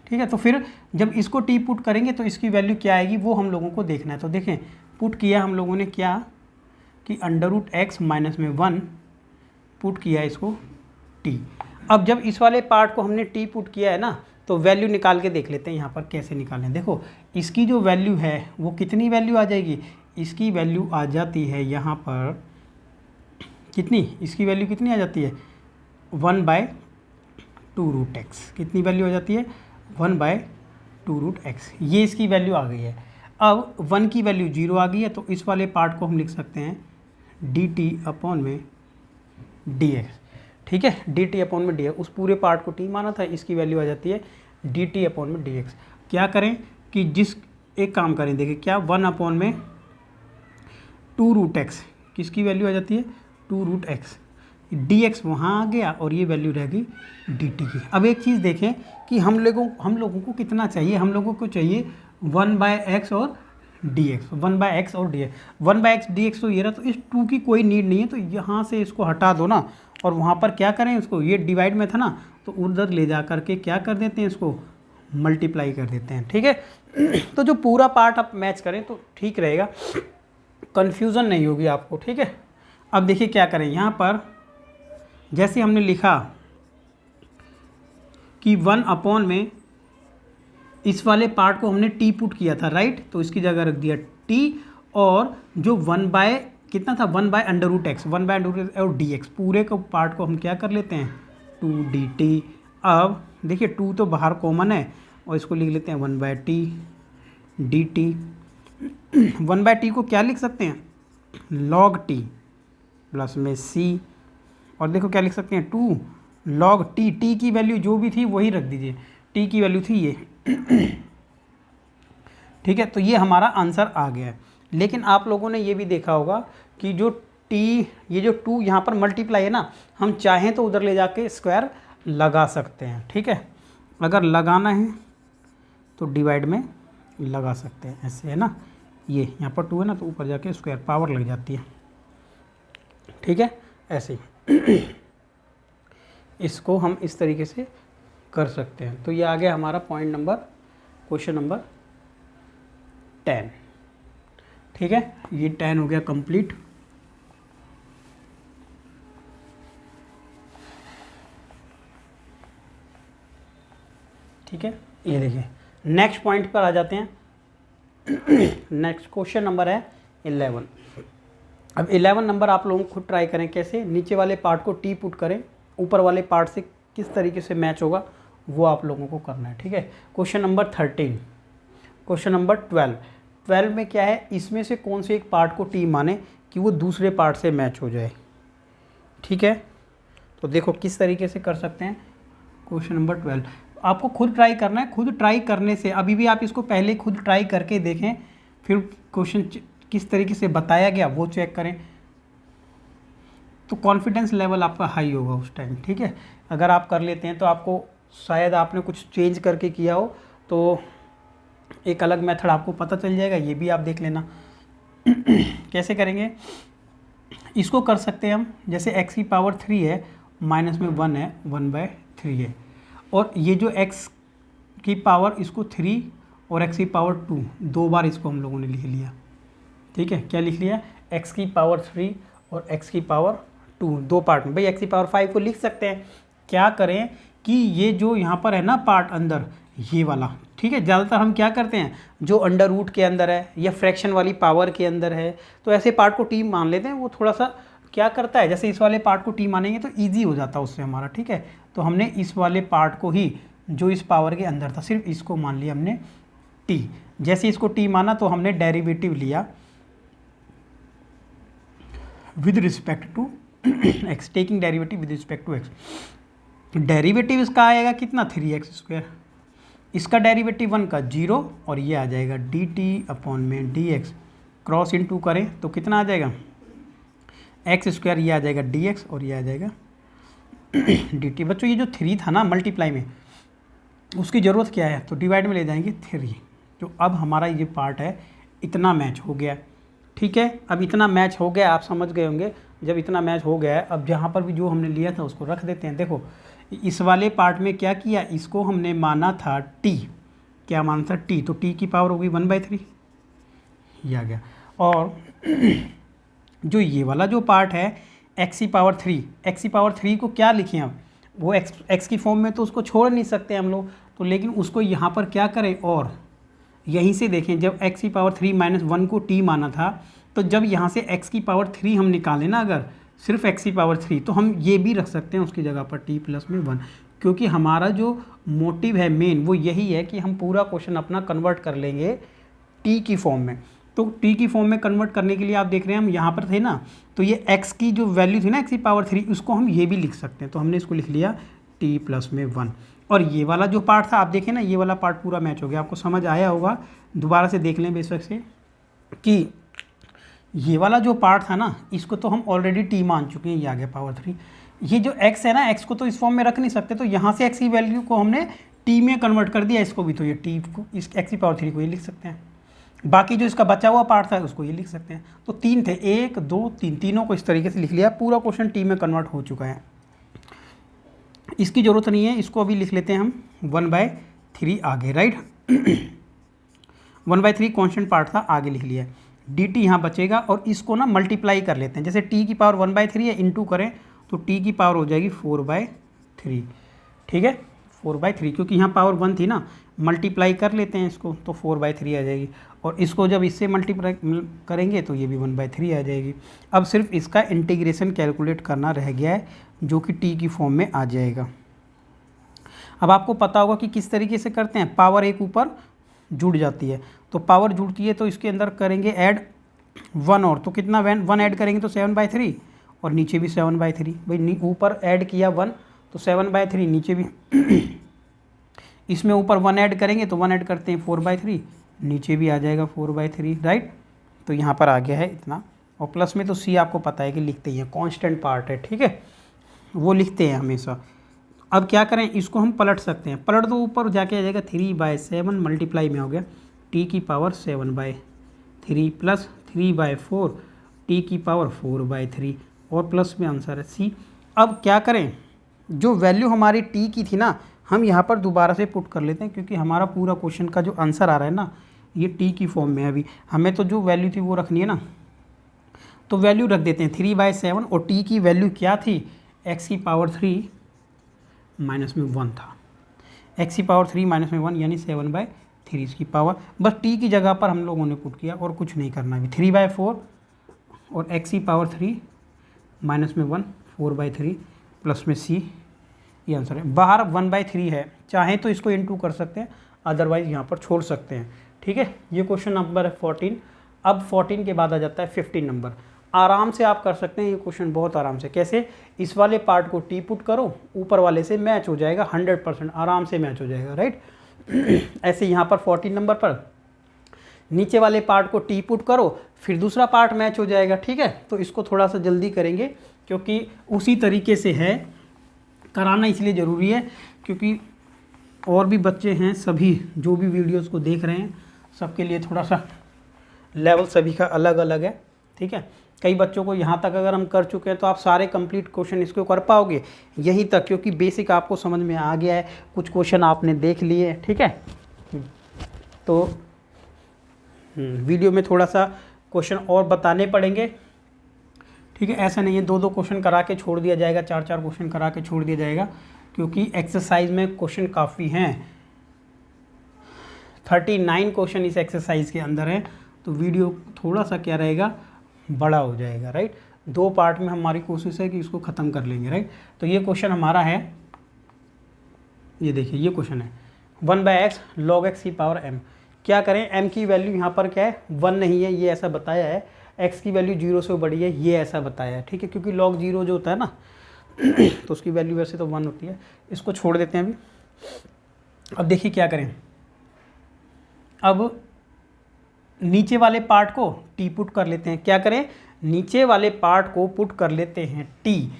[SPEAKER 1] ठीक है, तो फिर जब इसको टी पुट करेंगे तो इसकी वैल्यू क्या आएगी वो हम लोगों को देखना है। तो देखें पुट किया हम लोगों ने क्या कि √x माइनस में 1 पुट किया इसको टी। अब जब इस वाले पार्ट को हमने टी पुट किया है ना, तो वैल्यू निकाल के देख लेते हैं यहाँ पर कैसे निकालें। देखो इसकी जो वैल्यू है वो कितनी वैल्यू आ जाएगी, इसकी वैल्यू आ जाती है यहाँ पर कितनी, इसकी वैल्यू कितनी आ जाती है 1/2√x। कितनी वैल्यू आ जाती है 1/2√x। ये इसकी वैल्यू आ गई है। अब 1 की वैल्यू 0 आ गई है, तो इस वाले पार्ट को हम लिख सकते हैं dt अपॉन में dx। ठीक है, dt अपॉन में dx, उस पूरे पार्ट को t माना था, इसकी वैल्यू आ जाती है dt अपॉन में dx। क्या करें कि एक काम करें, देखिए क्या 1 अपॉन में 2√x, किसकी वैल्यू आ जाती है 2√x, dx वहाँ आ गया और ये वैल्यू रह गई dt की। अब एक चीज़ देखें कि हम लोगों को कितना चाहिए, हम लोगों को चाहिए 1/x और dx, 1/x और dx, 1/x dx तो ये रहा, तो इस 2 की कोई नीड नहीं है, तो यहाँ से इसको हटा दो ना, और वहाँ पर क्या करें इसको, ये डिवाइड में था ना, तो उधर ले जा करके क्या कर देते हैं, इसको मल्टीप्लाई कर देते हैं, ठीक है। तो जो पूरा पार्ट आप मैच करें तो ठीक रहेगा, कन्फ्यूज़न नहीं होगी आपको, ठीक है। अब देखिए क्या करें, यहाँ पर जैसे हमने लिखा कि 1 में इस वाले पार्ट को हमने टी पुट किया था, राइट, तो इसकी जगह रख दिया टी, और जो 1 कितना था 1/√x, 1/√x और dx, पूरे को पार्ट को हम क्या कर लेते हैं 2dt। अब देखिए 2 तो बाहर कॉमन है और इसको लिख लेते हैं 1/t dt। 1/t को क्या लिख सकते हैं log t प्लस में c, और देखो क्या लिख सकते हैं 2 log t, t की वैल्यू जो भी थी वही रख दीजिए, t की वैल्यू थी ये, ठीक है। तो ये हमारा आंसर आ गया है। लेकिन आप लोगों ने ये भी देखा होगा कि जो t, ये जो 2 यहाँ पर मल्टीप्लाई है ना, हम चाहें तो उधर ले जाके स्क्वायर लगा सकते हैं, ठीक है। अगर लगाना है तो डिवाइड में लगा सकते हैं, ऐसे है ना, ये यहाँ पर 2 है ना, तो ऊपर जाके स्क्वायर पावर लग जाती है, ठीक है, ऐसे ही इसको हम इस तरीके से कर सकते हैं। तो ये आ गया हमारा क्वेश्चन नंबर 10, ठीक है, ये 10 हो गया कंप्लीट। ठीक है, ये देखिए नेक्स्ट पॉइंट पर आ जाते हैं। नेक्स्ट क्वेश्चन नंबर है 11। अब 11 नंबर आप लोगों को खुद ट्राई करें, कैसे नीचे वाले पार्ट को टी पुट करें, ऊपर वाले पार्ट से किस तरीके से मैच होगा वो आप लोगों को करना है, ठीक है। क्वेश्चन नंबर 13, क्वेश्चन नंबर 12 में क्या है, इसमें से कौन से एक पार्ट को टी माने कि वो दूसरे पार्ट से मैच हो जाए, ठीक है। तो देखो किस तरीके से कर सकते हैं। क्वेश्चन नंबर 12 आपको खुद ट्राई करना है, खुद ट्राई करने से अभी भी आप इसको पहले खुद ट्राई करके देखें, फिर क्वेश्चन किस तरीके से बताया गया वो चेक करें, तो कॉन्फिडेंस लेवल आपका हाई होगा उस टाइम, ठीक है। अगर आप कर लेते हैं तो आपको शायद आपने कुछ चेंज करके किया हो तो एक अलग मेथड आपको पता चल जाएगा, ये भी आप देख लेना। कैसे करेंगे इसको, कर सकते हैं हम, जैसे x की पावर 3 है, माइनस में 1 है, 1/3 है, और ये जो x की पावर इसको 3 और x की पावर 2, 2 बार इसको हम लोगों ने लिख लिया, ठीक है। क्या लिख लिया, x की पावर 3 और x की पावर 2, 2 पार्ट में। भाई x की पावर 5 को लिख सकते हैं, क्या करें कि ये जो यहाँ पर है ना पार्ट अंदर, ये वाला, ठीक है, ज़्यादातर हम क्या करते हैं जो अंडर रूट के अंदर है या फ्रैक्शन वाली पावर के अंदर है, तो ऐसे पार्ट को टी मान लेते हैं। वो थोड़ा सा क्या करता है, जैसे इस वाले पार्ट को टी मानेंगे तो ईजी हो जाता है उससे हमारा, ठीक है। तो हमने इस वाले पार्ट को ही जो इस पावर के अंदर था सिर्फ इसको मान लिया हमने टी। जैसे इसको टी माना तो हमने डेरिवेटिव लिया with respect to x, taking derivative with respect to x. Derivative इसका आएगा कितना 3x², इसका डेरिवेटिव 1 का 0, और ये आ जाएगा dt/dx, क्रॉस इनटू करें तो कितना आ जाएगा x², ये आ जाएगा dx और ये आ जाएगा dt। बच्चों ये जो 3 था ना मल्टीप्लाई में, उसकी ज़रूरत क्या है, तो डिवाइड में ले जाएंगे 3। तो अब हमारा ये पार्ट है इतना मैच हो गया, ठीक है। अब इतना मैच हो गया, आप समझ गए होंगे, जब इतना मैच हो गया है, अब जहाँ पर भी जो हमने लिया था उसको रख देते हैं। देखो इस वाले पार्ट में क्या किया, इसको हमने माना था t, क्या माना था t, तो t की पावर होगी 1/3, ये आ गया। और जो ये वाला जो पार्ट है x की पावर 3, x की पावर 3 को क्या लिखें अब, वो x की फॉर्म में तो उसको छोड़ नहीं सकते हम लोग, तो लेकिन उसको यहाँ पर क्या करें, और यहीं से देखें जब x की पावर 3 - 1 को t माना था, तो जब यहाँ से x की पावर 3 हम निकालें ना, अगर सिर्फ x की पावर 3, तो हम ये भी रख सकते हैं उसकी जगह पर t+1, क्योंकि हमारा जो मोटिव है मेन वो यही है कि हम पूरा क्वेश्चन अपना कन्वर्ट कर लेंगे t की फॉर्म में। तो t की फॉर्म में कन्वर्ट करने के लिए आप देख रहे हैं हम यहाँ पर थे ना, तो ये x की जो वैल्यू थी ना x की पावर 3, उसको हम ये भी लिख सकते हैं, तो हमने इसको लिख लिया t+1। और ये वाला जो पार्ट था आप देखें ना, ये वाला पार्ट पूरा मैच हो गया, आपको समझ आया होगा, दोबारा से देख लें बेशक से कि ये वाला जो पार्ट था ना, इसको तो हम ऑलरेडी टी मान चुके हैं, ये आ गया पावर 3। ये जो x है ना, x को तो इस फॉर्म में रख नहीं सकते, तो यहाँ से x की वैल्यू को हमने t में कन्वर्ट कर दिया इसको भी, तो ये t को, इस x की पावर 3 को ये लिख सकते हैं। बाकी जो इसका बचा हुआ पार्ट था उसको ये लिख सकते हैं। तो 3 थे, 1 2 3, तीनों को इस तरीके से लिख लिया, पूरा क्वेश्चन t में कन्वर्ट हो चुका है। इसकी ज़रूरत नहीं है, इसको अभी लिख लेते हैं हम 1/3 आगे, राइट। 1/3 कॉन्स्टेंट पार्ट था, आगे लिख लिया। dt यहाँ बचेगा और इसको ना मल्टीप्लाई कर लेते हैं। जैसे t की पावर 1/3 है, इंटू करें तो t की पावर हो जाएगी 4/3, ठीक है, 4/3, क्योंकि यहाँ पावर 1 थी ना, मल्टीप्लाई कर लेते हैं इसको तो 4/3 आ जाएगी। और इसको जब इससे मल्टीप्लाई करेंगे तो ये भी 1/3 आ जाएगी। अब सिर्फ इसका इंटीग्रेशन कैलकुलेट करना रह गया है, जो कि t की फॉर्म में आ जाएगा। अब आपको पता होगा कि किस तरीके से करते हैं, पावर एक ऊपर जुड़ जाती है, तो पावर जुड़ती है तो इसके अंदर करेंगे ऐड 1 और, तो कितना 1 ऐड करेंगे तो 7/3, और नीचे भी 7/3। भाई ऊपर ऐड किया 1 तो 7/3, नीचे भी इसमें ऊपर 1 ऐड करेंगे तो 1 ऐड करते हैं 4/3, नीचे भी आ जाएगा 4/3, राइट। तो यहाँ पर आ गया है इतना। और प्लस में तो सी आपको पता है कि लिखते ही हैं, कांस्टेंट पार्ट है, ठीक है, वो लिखते हैं हमेशा। अब क्या करें, इसको हम पलट सकते हैं, पलट दो ऊपर जाके आ जाएगा 3/7 मल्टीप्लाई में हो गया t की पावर 7/3 प्लस 3/4 t की पावर 4/3, और प्लस में आंसर है सी। अब क्या करें, जो वैल्यू हमारी t की थी ना, हम यहाँ पर दोबारा से पुट कर लेते हैं, क्योंकि हमारा पूरा क्वेश्चन का जो आंसर आ रहा है ना, ये t की फॉर्म में है। अभी हमें तो जो वैल्यू थी वो रखनी है ना, तो वैल्यू रख देते हैं 3/7, और t की वैल्यू क्या थी, x की पावर 3 माइनस में 1 था, x की पावर 3 माइनस में 1 यानी 7/3 इसकी पावर। बस t की जगह पर हम लोगों ने पुट किया और कुछ नहीं करना है। 3/4 और x की पावर 3 माइनस में 1 4/3 प्लस में c, ये आंसर है। बाहर 1/3 है, चाहे तो इसको इनटू कर सकते हैं, अदरवाइज यहाँ पर छोड़ सकते हैं, ठीक है। ये क्वेश्चन नंबर है 14। अब 14 के बाद आ जाता है 15 नंबर। आराम से आप कर सकते हैं ये क्वेश्चन, बहुत आराम से। कैसे, इस वाले पार्ट को टी पुट करो, ऊपर वाले से मैच हो जाएगा, 100% आराम से मैच हो जाएगा, राइट। ऐसे यहाँ पर 14 नंबर पर नीचे वाले पार्ट को टी पुट करो, फिर दूसरा पार्ट मैच हो जाएगा, ठीक है। तो इसको थोड़ा सा जल्दी करेंगे, क्योंकि उसी तरीके से है, कराना इसलिए ज़रूरी है क्योंकि और भी बच्चे हैं, सभी जो भी वीडियोस को देख रहे हैं, सबके लिए थोड़ा सा लेवल सभी का अलग अलग है, ठीक है। कई बच्चों को यहाँ तक अगर हम कर चुके हैं तो आप सारे कंप्लीट क्वेश्चन इसको कर पाओगे यहीं तक, क्योंकि बेसिक आपको समझ में आ गया है, कुछ क्वेश्चन आपने देख लिए, ठीक है। तो वीडियो में थोड़ा सा क्वेश्चन और बताने पड़ेंगे, ठीक है। ऐसा नहीं है 2-2 क्वेश्चन करा के छोड़ दिया जाएगा, 4-4 क्वेश्चन करा के छोड़ दिया जाएगा, क्योंकि एक्सरसाइज में क्वेश्चन काफ़ी हैं, 39 क्वेश्चन इस एक्सरसाइज के अंदर हैं। तो वीडियो थोड़ा सा क्या रहेगा, बड़ा हो जाएगा, राइट। 2 पार्ट में हमारी कोशिश है कि इसको ख़त्म कर लेंगे, राइट। तो ये क्वेश्चन हमारा है, ये देखिए ये क्वेश्चन है 1/x log x की पावर m। क्या करें, m की वैल्यू यहाँ पर क्या है, 1 नहीं है, ये ऐसा बताया है। x की वैल्यू 0 से बड़ी है, ये ऐसा बताया है, ठीक है, क्योंकि log 0 जो होता है ना तो उसकी वैल्यू वैसे तो 1 होती है। इसको छोड़ देते हैं अभी। अब देखिए क्या करें, अब नीचे वाले पार्ट को टी पुट कर लेते हैं। क्या करें, नीचे वाले पार्ट को पुट कर लेते हैं टी।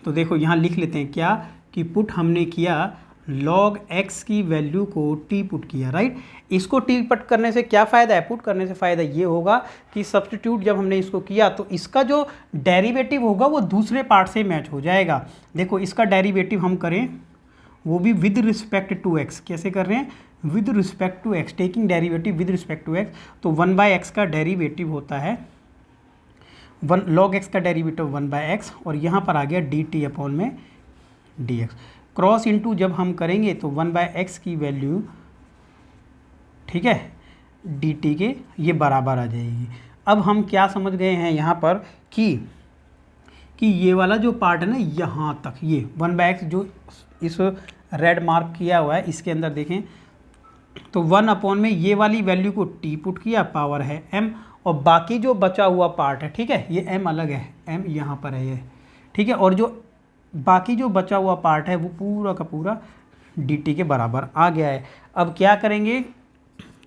[SPEAKER 1] तो देखो यहाँ लिख लेते हैं क्या, कि पुट हमने किया log x की वैल्यू को टी पुट किया, राइट। इसको टी पुट करने से क्या फ़ायदा है, पुट करने से फ़ायदा ये होगा कि सब्स्टिट्यूट जब हमने इसको किया तो इसका जो डेरिवेटिव होगा वो दूसरे पार्ट से मैच हो जाएगा। देखो इसका डेरिवेटिव हम करें, वो भी विद रिस्पेक्ट टू एक्स। कैसे कर रहे हैं, with respect to x, taking derivative with respect to x. तो 1/x का डेरिवेटिव होता है log x का डेरिवेटिव 1/x, और यहाँ पर आ गया dt अपॉन में dx। क्रॉस इनटू जब हम करेंगे तो 1/x की वैल्यू, ठीक है, dt के ये बराबर आ जाएगी। अब हम क्या समझ गए हैं यहाँ पर कि ये वाला जो पार्ट है ना, यहाँ तक ये 1/x जो इस रेड मार्क किया हुआ है इसके अंदर देखें तो 1 अपॉन में ये वाली वैल्यू को टी पुट किया, पावर है m, और बाकी जो बचा हुआ पार्ट है, ठीक है, ये m अलग है, m यहाँ पर है ये, ठीक है, और जो बाकी जो बचा हुआ पार्ट है वो पूरा का पूरा dt के बराबर आ गया है। अब क्या करेंगे,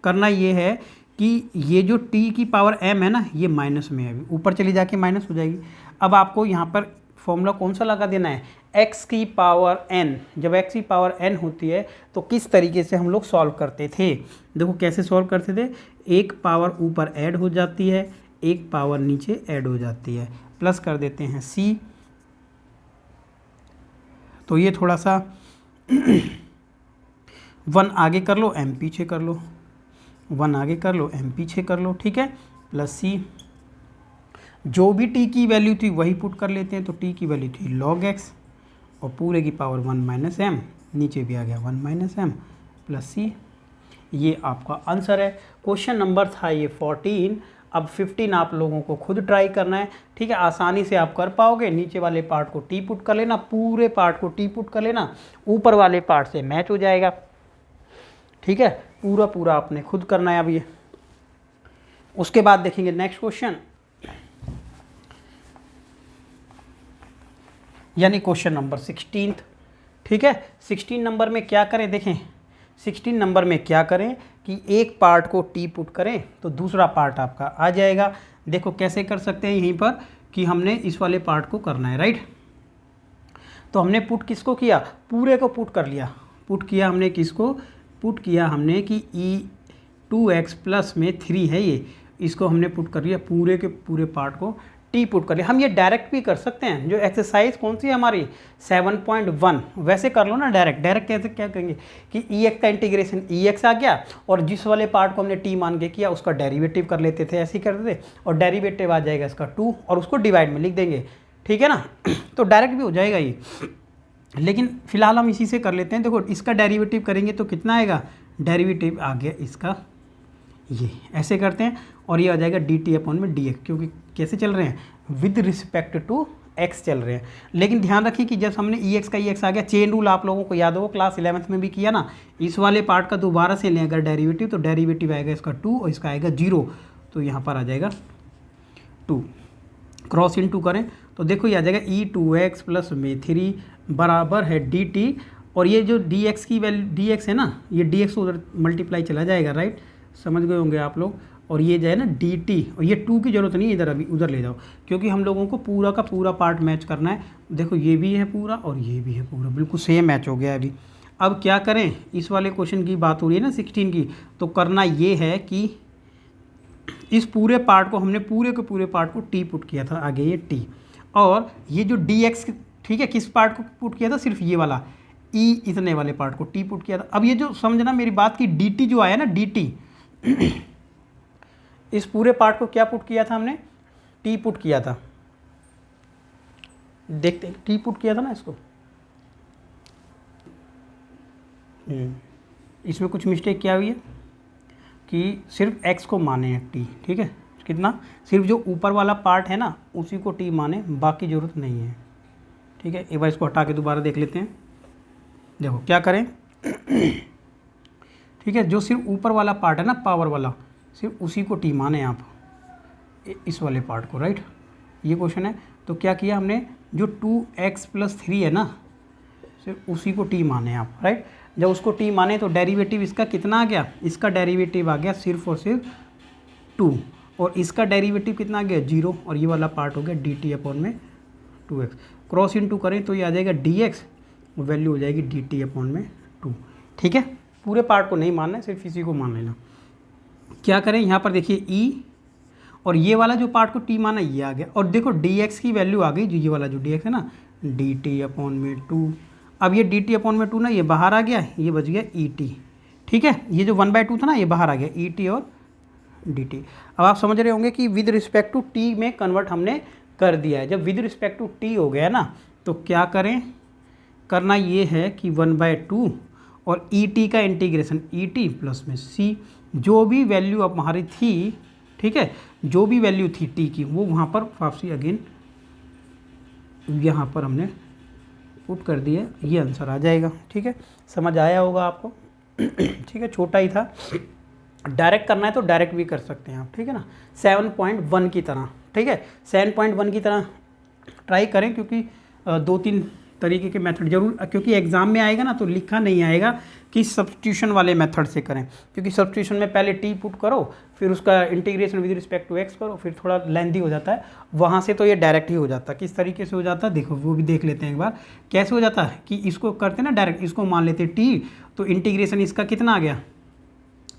[SPEAKER 1] करना ये है कि ये जो टी की पावर m है ना, ये माइनस में है, अभी ऊपर चली जाके माइनस हो जाएगी। अब आपको यहाँ पर फॉर्मूला कौन सा लगा देना है, x की पावर n। जब x की पावर n होती है तो किस तरीके से हम लोग सॉल्व करते थे, देखो कैसे सॉल्व करते थे, एक पावर ऊपर ऐड हो जाती है, एक पावर नीचे ऐड हो जाती है, प्लस कर देते हैं c। तो ये थोड़ा सा 1 आगे कर लो m पीछे कर लो, 1 आगे कर लो m पीछे कर लो, ठीक है, प्लस c। जो भी t की वैल्यू थी वही पुट कर लेते हैं, तो t की वैल्यू थी log x और पूरे की पावर 1 माइनस m, नीचे भी आ गया 1 माइनस m प्लस c। ये आपका आंसर है। क्वेश्चन नंबर था ये 14। अब 15 आप लोगों को खुद ट्राई करना है, ठीक है, आसानी से आप कर पाओगे। नीचे वाले पार्ट को टी पुट कर लेना, पूरे पार्ट को टी पुट कर लेना, ऊपर वाले पार्ट से मैच हो जाएगा, ठीक है। पूरा पूरा आपने खुद करना है अब ये। उसके बाद देखेंगे नेक्स्ट क्वेश्चन, यानी क्वेश्चन नंबर 16, ठीक है। 16 नंबर में क्या करें, देखें 16 नंबर में क्या करें कि एक पार्ट को टी पुट करें तो दूसरा पार्ट आपका आ जाएगा। देखो कैसे कर सकते हैं, यहीं पर कि हमने इस वाले पार्ट को करना है, राइट। तो हमने पुट किसको किया, पूरे को पुट कर लिया। पुट किया हमने किसको, पुट किया हमने कि e2x प्लस में 3 है ये, इसको हमने पुट कर लिया, पूरे के पूरे पार्ट को टी पुट कर लिया। हम ये डायरेक्ट भी कर सकते हैं। जो एक्सरसाइज कौन सी है हमारी 7.1, वैसे कर लो ना डायरेक्ट कैसे, क्या करेंगे कि ex का इंटीग्रेशन ex आ गया, और जिस वाले पार्ट को हमने टी मान के किया उसका डेरिवेटिव कर लेते थे, ऐसे ही करते थे, और डेरिवेटिव आ जाएगा इसका 2 और उसको डिवाइड में लिख देंगे, ठीक है ना। तो डायरेक्ट भी हो जाएगा ये, लेकिन फिलहाल हम इसी से कर लेते हैं। देखो इसका डेरिवेटिव करेंगे तो कितना आएगा, डेरिवेटिव आ गया इसका ये, ऐसे करते हैं, और ये आ जाएगा dt अपॉन में dx, क्योंकि कैसे चल रहे हैं विद रिस्पेक्ट टू x चल रहे हैं। लेकिन ध्यान रखिए कि जब हमने ex का ex आ गया, चेन रूल आप लोगों को याद हो, क्लास 11th में भी किया ना, इस वाले पार्ट का दोबारा से लें अगर डेरिवेटिव, तो डेरिवेटिव आएगा इसका 2 और इसका आएगा 0, तो यहाँ पर आ जाएगा 2, क्रॉस इन 2 करें तो देखो ये आ जाएगा e2x प्लस में 3 बराबर है dt, और ये जो dx की वैल्यू dx है ना, ये dx उधर मल्टीप्लाई चला जाएगा, राइट, समझ गए होंगे आप लोग। और ये जो है ना dt, और ये 2 की ज़रूरत नहीं है इधर, अभी उधर ले जाओ, क्योंकि हम लोगों को पूरा का पूरा पार्ट मैच करना है। देखो ये भी है पूरा और ये भी है पूरा, बिल्कुल सेम मैच हो गया अभी। अब क्या करें, इस वाले क्वेश्चन की बात हो रही है ना 16 की, तो करना ये है कि इस पूरे पार्ट को हमने पूरे के पूरे पार्ट को टी पुट किया था, आगे ये टी, और ये जो dx, ठीक है, किस पार्ट को पुट किया था, सिर्फ ये वाला ई इतने वाले पार्ट को टी पुट किया था। अब ये जो समझना मेरी बात की dt जो आया ना dt, इस पूरे पार्ट को क्या पुट किया था हमने, टी पुट किया था, देखते टी पुट किया था ना इसको। इसमें कुछ मिस्टेक क्या हुई है कि सिर्फ x को माने हैं टी, ठीक है, कितना, सिर्फ जो ऊपर वाला पार्ट है ना उसी को टी माने, बाकी ज़रूरत नहीं है, ठीक है। एक बार इसको हटा के दोबारा देख लेते हैं। देखो क्या करें, ठीक है, जो सिर्फ ऊपर वाला पार्ट है ना पावर वाला, सिर्फ उसी को टी माने आप, इस वाले पार्ट को, राइट, ये क्वेश्चन है। तो क्या किया हमने, जो 2x प्लस 3 है ना, सिर्फ उसी को टी माने आप, राइट। जब उसको टी माने तो डेरिवेटिव इसका कितना आ गया, इसका डेरिवेटिव आ गया सिर्फ और सिर्फ 2, और इसका डेरिवेटिव कितना आ गया 0, और ये वाला पार्ट हो गया dt अपॉन में 2x, क्रॉस इन 2 करें तो ये आ जाएगा dx, वैल्यू हो जाएगी dt अपॉन में 2, ठीक है। पूरे पार्ट को नहीं मानना है, सिर्फ इसी को मान लेना। क्या करें, यहाँ पर देखिए e, और ये वाला जो पार्ट को t माना ये आ गया, और देखो dx की वैल्यू आ गई, जो ये वाला जो dx है ना dt अपॉन में 2। अब ये dt अपॉन में 2 ना ये बाहर आ गया, ये बच गया et, ठीक है, ये जो 1/2 था ना ये बाहर आ गया et और dt। अब आप समझ रहे होंगे कि विद रिस्पेक्ट टू t में कन्वर्ट हमने कर दिया है। जब विद रिस्पेक्ट टू t हो गया ना तो क्या करें, करना ये है कि 1/2 और et का इंटीग्रेशन et प्लस में c, जो भी वैल्यू अब हमारी थी, ठीक है, जो भी वैल्यू थी t की वो वहाँ पर वापसी अगेन यहाँ पर हमने पुट कर दिया, ये आंसर आ जाएगा, ठीक है। समझ आया होगा आपको, ठीक है, छोटा ही था। डायरेक्ट करना है तो डायरेक्ट भी कर सकते हैं आप, ठीक है ना, 7.1 की तरह, ठीक है, 7.1 की तरह ट्राई करें, क्योंकि 2-3 तरीके के मेथड जरूर, क्योंकि एग्जाम में आएगा ना तो लिखा नहीं आएगा कि सब्स्टिट्यूशन वाले मेथड से करें, क्योंकि सब्स्टिट्यूशन में पहले टी पुट करो फिर उसका integration with respect to x करो, फिर थोड़ा लेंथी हो जाता है। वहाँ से तो ये डायरेक्ट ही हो जाता है। किस तरीके से हो जाता है देखो, वो भी देख लेते हैं एक बार कैसे हो जाता है। कि इसको करते ना डायरेक्ट, इसको मान लेते टी, तो इंटीग्रेशन इसका कितना आ गया,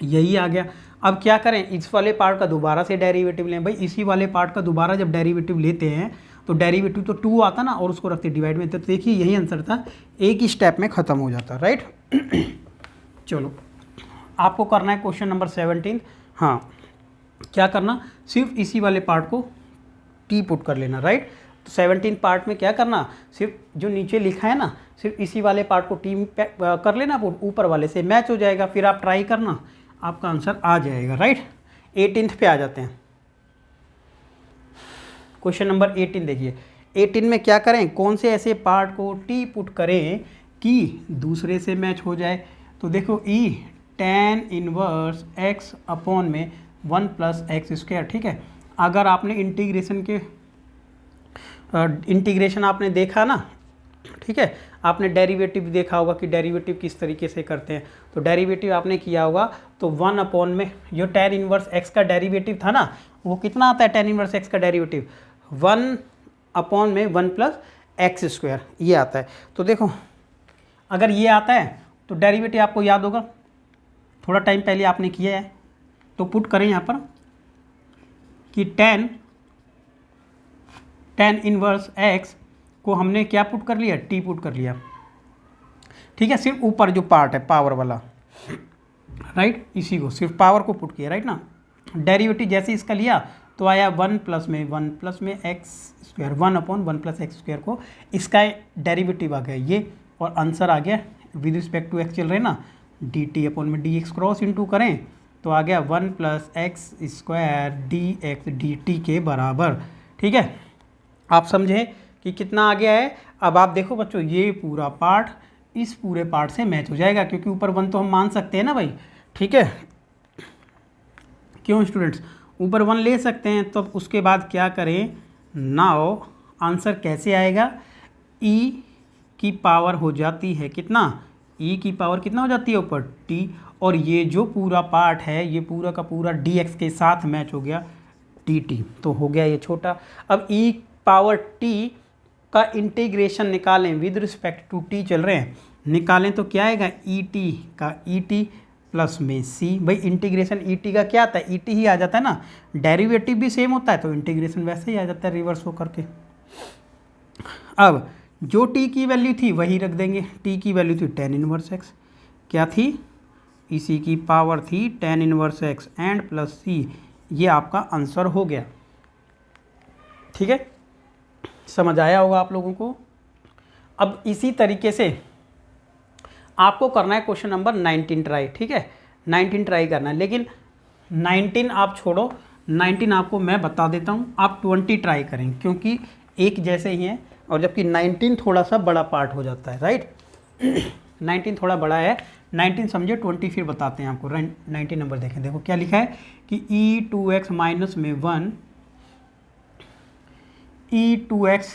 [SPEAKER 1] यही आ गया। अब क्या करें, इस वाले पार्ट का दोबारा से डेरिवेटिव लें। भाई इसी वाले पार्ट का दोबारा जब डेरिवेटिव लेते हैं तो डेरिवेटिव तो 2 आता ना, और उसको रखते डिवाइड में, तो देखिए यही आंसर था, एक ही स्टेप में ख़त्म हो जाता, राइट। चलो आपको करना है क्वेश्चन नंबर 17। हाँ, क्या करना, सिर्फ इसी वाले पार्ट को टी पुट कर लेना, राइट। तो 17 पार्ट में क्या करना, सिर्फ जो नीचे लिखा है ना, सिर्फ इसी वाले पार्ट को टी कर लेना, ऊपर वाले से मैच हो जाएगा। फिर आप ट्राई करना, आपका आंसर आ जाएगा, राइट। 18 पे आ जाते हैं। क्वेश्चन नंबर 18 देखिए। 18 में क्या करें, कौन से ऐसे पार्ट को टी पुट करें कि दूसरे से मैच हो जाए। तो देखो ई tan इनवर्स x अपॉन में 1 + x², ठीक है। अगर आपने इंटीग्रेशन आपने देखा ना, ठीक है, आपने डेरिवेटिव देखा होगा कि डेरिवेटिव किस तरीके से करते हैं। तो डेरिवेटिव आपने किया होगा तो 1 अपॉन में जो tan इनवर्स x का डेरिवेटिव था ना, वो कितना आता है tan इनवर्स x का डेरिवेटिव, 1 अपॉन में 1 + x², ये आता है। तो देखो अगर ये आता है तो डेरिवेटिव आपको याद होगा, थोड़ा टाइम पहले आपने किया है, तो पुट करें यहाँ पर कि tan इनवर्स x को हमने क्या पुट कर लिया, टी पुट कर लिया, ठीक है। सिर्फ ऊपर जो पार्ट है पावर वाला, राइट, इसी को सिर्फ पावर को पुट किया, राइट ना। डेरिवेटिव जैसे इसका लिया तो आया 1 + में x², 1 अपॉन 1 + x² को इसका डेरिवेटिव आ गया ये, और आंसर आ गया विद रिस्पेक्ट टू x चल रहे ना, dt अपॉन में dx क्रॉस इंटू करें तो आ गया 1 + x² dx dt के बराबर, ठीक है। आप समझे कि कितना आ गया है। अब आप देखो बच्चों, ये पूरा पार्ट इस पूरे पार्ट से मैच हो जाएगा, क्योंकि ऊपर 1 तो हम मान सकते हैं ना भाई, ठीक है। क्यों स्टूडेंट्स, ऊपर 1 ले सकते हैं। तो उसके बाद क्या करें, नाउ आंसर कैसे आएगा, e की पावर हो जाती है कितना, e की पावर कितना हो जाती है ऊपर t, और ये जो पूरा पार्ट है ये पूरा का पूरा dx के साथ मैच हो गया dt, तो हो गया ये छोटा। अब e पावर t का इंटीग्रेशन निकालें, विद रिस्पेक्ट टू t चल रहे हैं, निकालें तो क्या आएगा, et का et प्लस में c। भाई इंटीग्रेशन et का क्या आता है, et ही आ जाता है ना, डेरिवेटिव भी सेम होता है तो इंटीग्रेशन वैसे ही आ जाता है रिवर्स होकर के। अब जो t की वैल्यू थी वही रख देंगे, t की वैल्यू थी tan इनवर्स x, क्या थी, इसी की पावर थी tan inverse x and plus c, ये आपका आंसर हो गया, ठीक है। समझ आया होगा आप लोगों को। अब इसी तरीके से आपको करना है क्वेश्चन नंबर 19 ट्राई, ठीक है। 19 ट्राई करना है, लेकिन 19 आप छोड़ो, 19 आपको मैं बता देता हूँ, आप 20 ट्राई करें, क्योंकि एक जैसे ही हैं, और जबकि 19 थोड़ा सा बड़ा पार्ट हो जाता है, राइट। 19 थोड़ा बड़ा है, 19 समझे, 20 फिर बताते हैं आपको। 19 नंबर देखें, देखो क्या लिखा है कि e2x माइनस में 1 e2x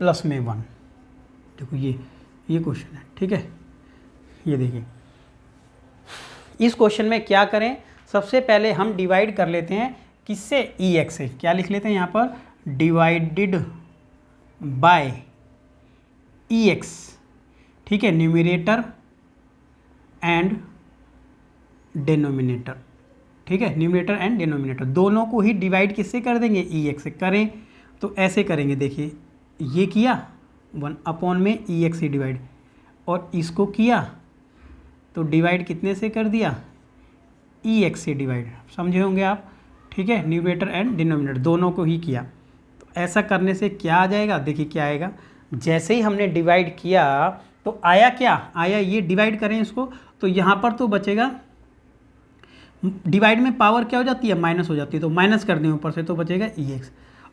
[SPEAKER 1] प्लस में 1, देखो ये क्वेश्चन है, ठीक है। ये देखिए, इस क्वेश्चन में क्या करें, सबसे पहले हम डिवाइड कर लेते हैं किससे, ex से। क्या लिख लेते हैं यहाँ पर, डिवाइडेड बाय ex, ठीक है, न्यूमरेटर एंड डिनोमिनेटर, ठीक है, न्यूमरेटर एंड डिनोमिनेटर दोनों को ही डिवाइड किससे कर देंगे, ex से। करें तो ऐसे करेंगे, देखिए ये किया 1 अपॉन में ex से डिवाइड, और इसको किया तो डिवाइड कितने से कर दिया, ex से डिवाइड, समझे होंगे आप, ठीक है। न्यूमरेटर एंड डिनोमिनेटर दोनों को ही किया, तो ऐसा करने से क्या आ जाएगा, देखिए क्या आएगा, जैसे ही हमने डिवाइड किया तो आया क्या, आया ये, डिवाइड करें इसको तो यहाँ पर तो बचेगा, डिवाइड में पावर क्या हो जाती है, माइनस हो जाती है, तो माइनस कर दें ऊपर से तो बचेगा ex,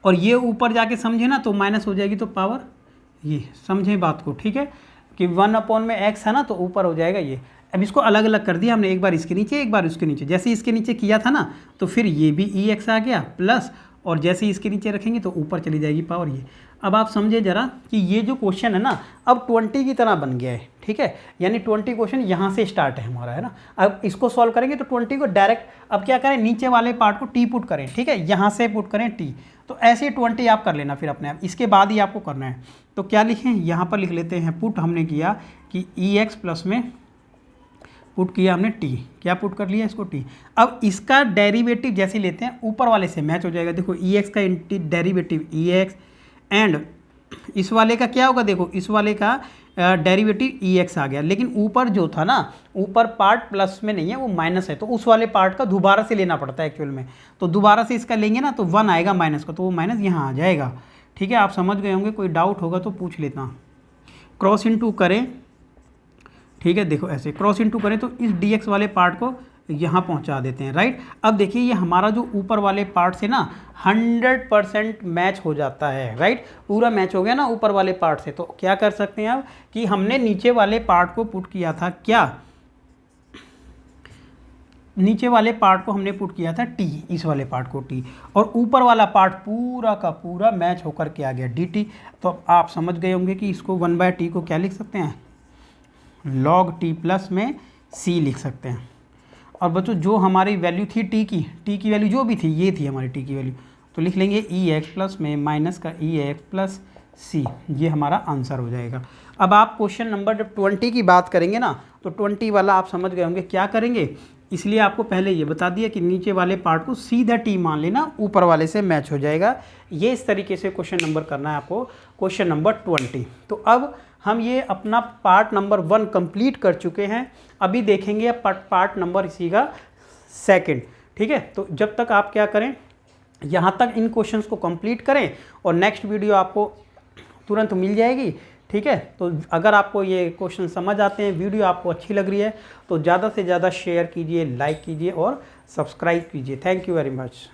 [SPEAKER 1] और ये ऊपर जाके समझे ना तो माइनस हो जाएगी, तो पावर ये, समझे बात को, ठीक है, कि 1 अपॉन में x है ना तो ऊपर हो जाएगा ये। अब इसको अलग अलग कर दिया हमने, एक बार इसके नीचे एक बार उसके नीचे, जैसे इसके नीचे किया था ना तो फिर ये भी ex आ गया प्लस, और जैसे ही इसके नीचे रखेंगे तो ऊपर चली जाएगी पावर ये। अब आप समझे ज़रा कि ये जो क्वेश्चन है ना अब 20 की तरह बन गया है, ठीक है, यानी 20 क्वेश्चन यहाँ से स्टार्ट है हमारा, है ना। अब इसको सॉल्व करेंगे तो 20 को डायरेक्ट अब क्या करें, नीचे वाले पार्ट को टी पुट करें, ठीक है, यहाँ से पुट करें टी, तो ऐसे 20 आप कर लेना फिर अपने आप, इसके बाद ही आपको करना है। तो क्या लिखें, यहाँ पर लिख लेते हैं पुट हमने किया कि ई एक्स प्लस में पुट किया हमने टी, क्या पुट कर लिया इसको टी। अब इसका डेरिवेटिव जैसे लेते हैं ऊपर वाले से मैच हो जाएगा, देखो ई एक्स का डेरिवेटिव ई एक्स एंड इस वाले का क्या होगा, देखो इस वाले का डेरिवेटिव ई एक्स आ गया, लेकिन ऊपर जो था ना, ऊपर पार्ट प्लस में नहीं है वो माइनस है, तो उस वाले पार्ट का दोबारा से लेना पड़ता है एक्चुअल में, तो दोबारा से इसका लेंगे ना तो 1 आएगा माइनस का, तो वो माइनस यहाँ आ जाएगा, ठीक है। आप समझ गए होंगे, कोई डाउट होगा तो पूछ लेता। क्रॉस इनटू करें, ठीक है, देखो ऐसे क्रॉस इनटू करें तो इस dx वाले पार्ट को यहाँ पहुँचा देते हैं, राइट। अब देखिए ये हमारा जो ऊपर वाले पार्ट से ना 100% मैच हो जाता है, राइट, पूरा मैच हो गया ना ऊपर वाले पार्ट से। तो क्या कर सकते हैं अब कि हमने नीचे वाले पार्ट को पुट किया था, क्या नीचे वाले पार्ट को हमने पुट किया था टी, इस वाले पार्ट को टी, और ऊपर वाला पार्ट पूरा का पूरा मैच होकर के आ गया dt। तो आप समझ गए होंगे कि इसको 1/t को क्या लिख सकते हैं, log t प्लस में c लिख सकते हैं। और बच्चों जो हमारी वैल्यू थी t की वैल्यू जो भी थी, ये थी हमारी t की वैल्यू, तो लिख लेंगे ई एक्स प्लस में माइनस का ई एक्स प्लस सी, ये हमारा आंसर हो जाएगा। अब आप क्वेश्चन नंबर जब 20 की बात करेंगे ना तो 20 वाला आप समझ गए होंगे क्या करेंगे, इसलिए आपको पहले ये बता दिया कि नीचे वाले पार्ट को सीधा टी मान लेना, ऊपर वाले से मैच हो जाएगा। ये इस तरीके से क्वेश्चन नंबर करना है आपको, क्वेश्चन नंबर 20। तो अब हम ये अपना पार्ट नंबर 1 कंप्लीट कर चुके हैं, अभी देखेंगे पार्ट नंबर इसी का सेकंड, ठीक है। तो जब तक आप क्या करें, यहाँ तक इन क्वेश्चंस को कंप्लीट करें और नेक्स्ट वीडियो आपको तुरंत मिल जाएगी, ठीक है। तो अगर आपको ये क्वेश्चन समझ आते हैं, वीडियो आपको अच्छी लग रही है तो ज़्यादा से ज़्यादा शेयर कीजिए, लाइक कीजिए और सब्सक्राइब कीजिए। Thank you very much.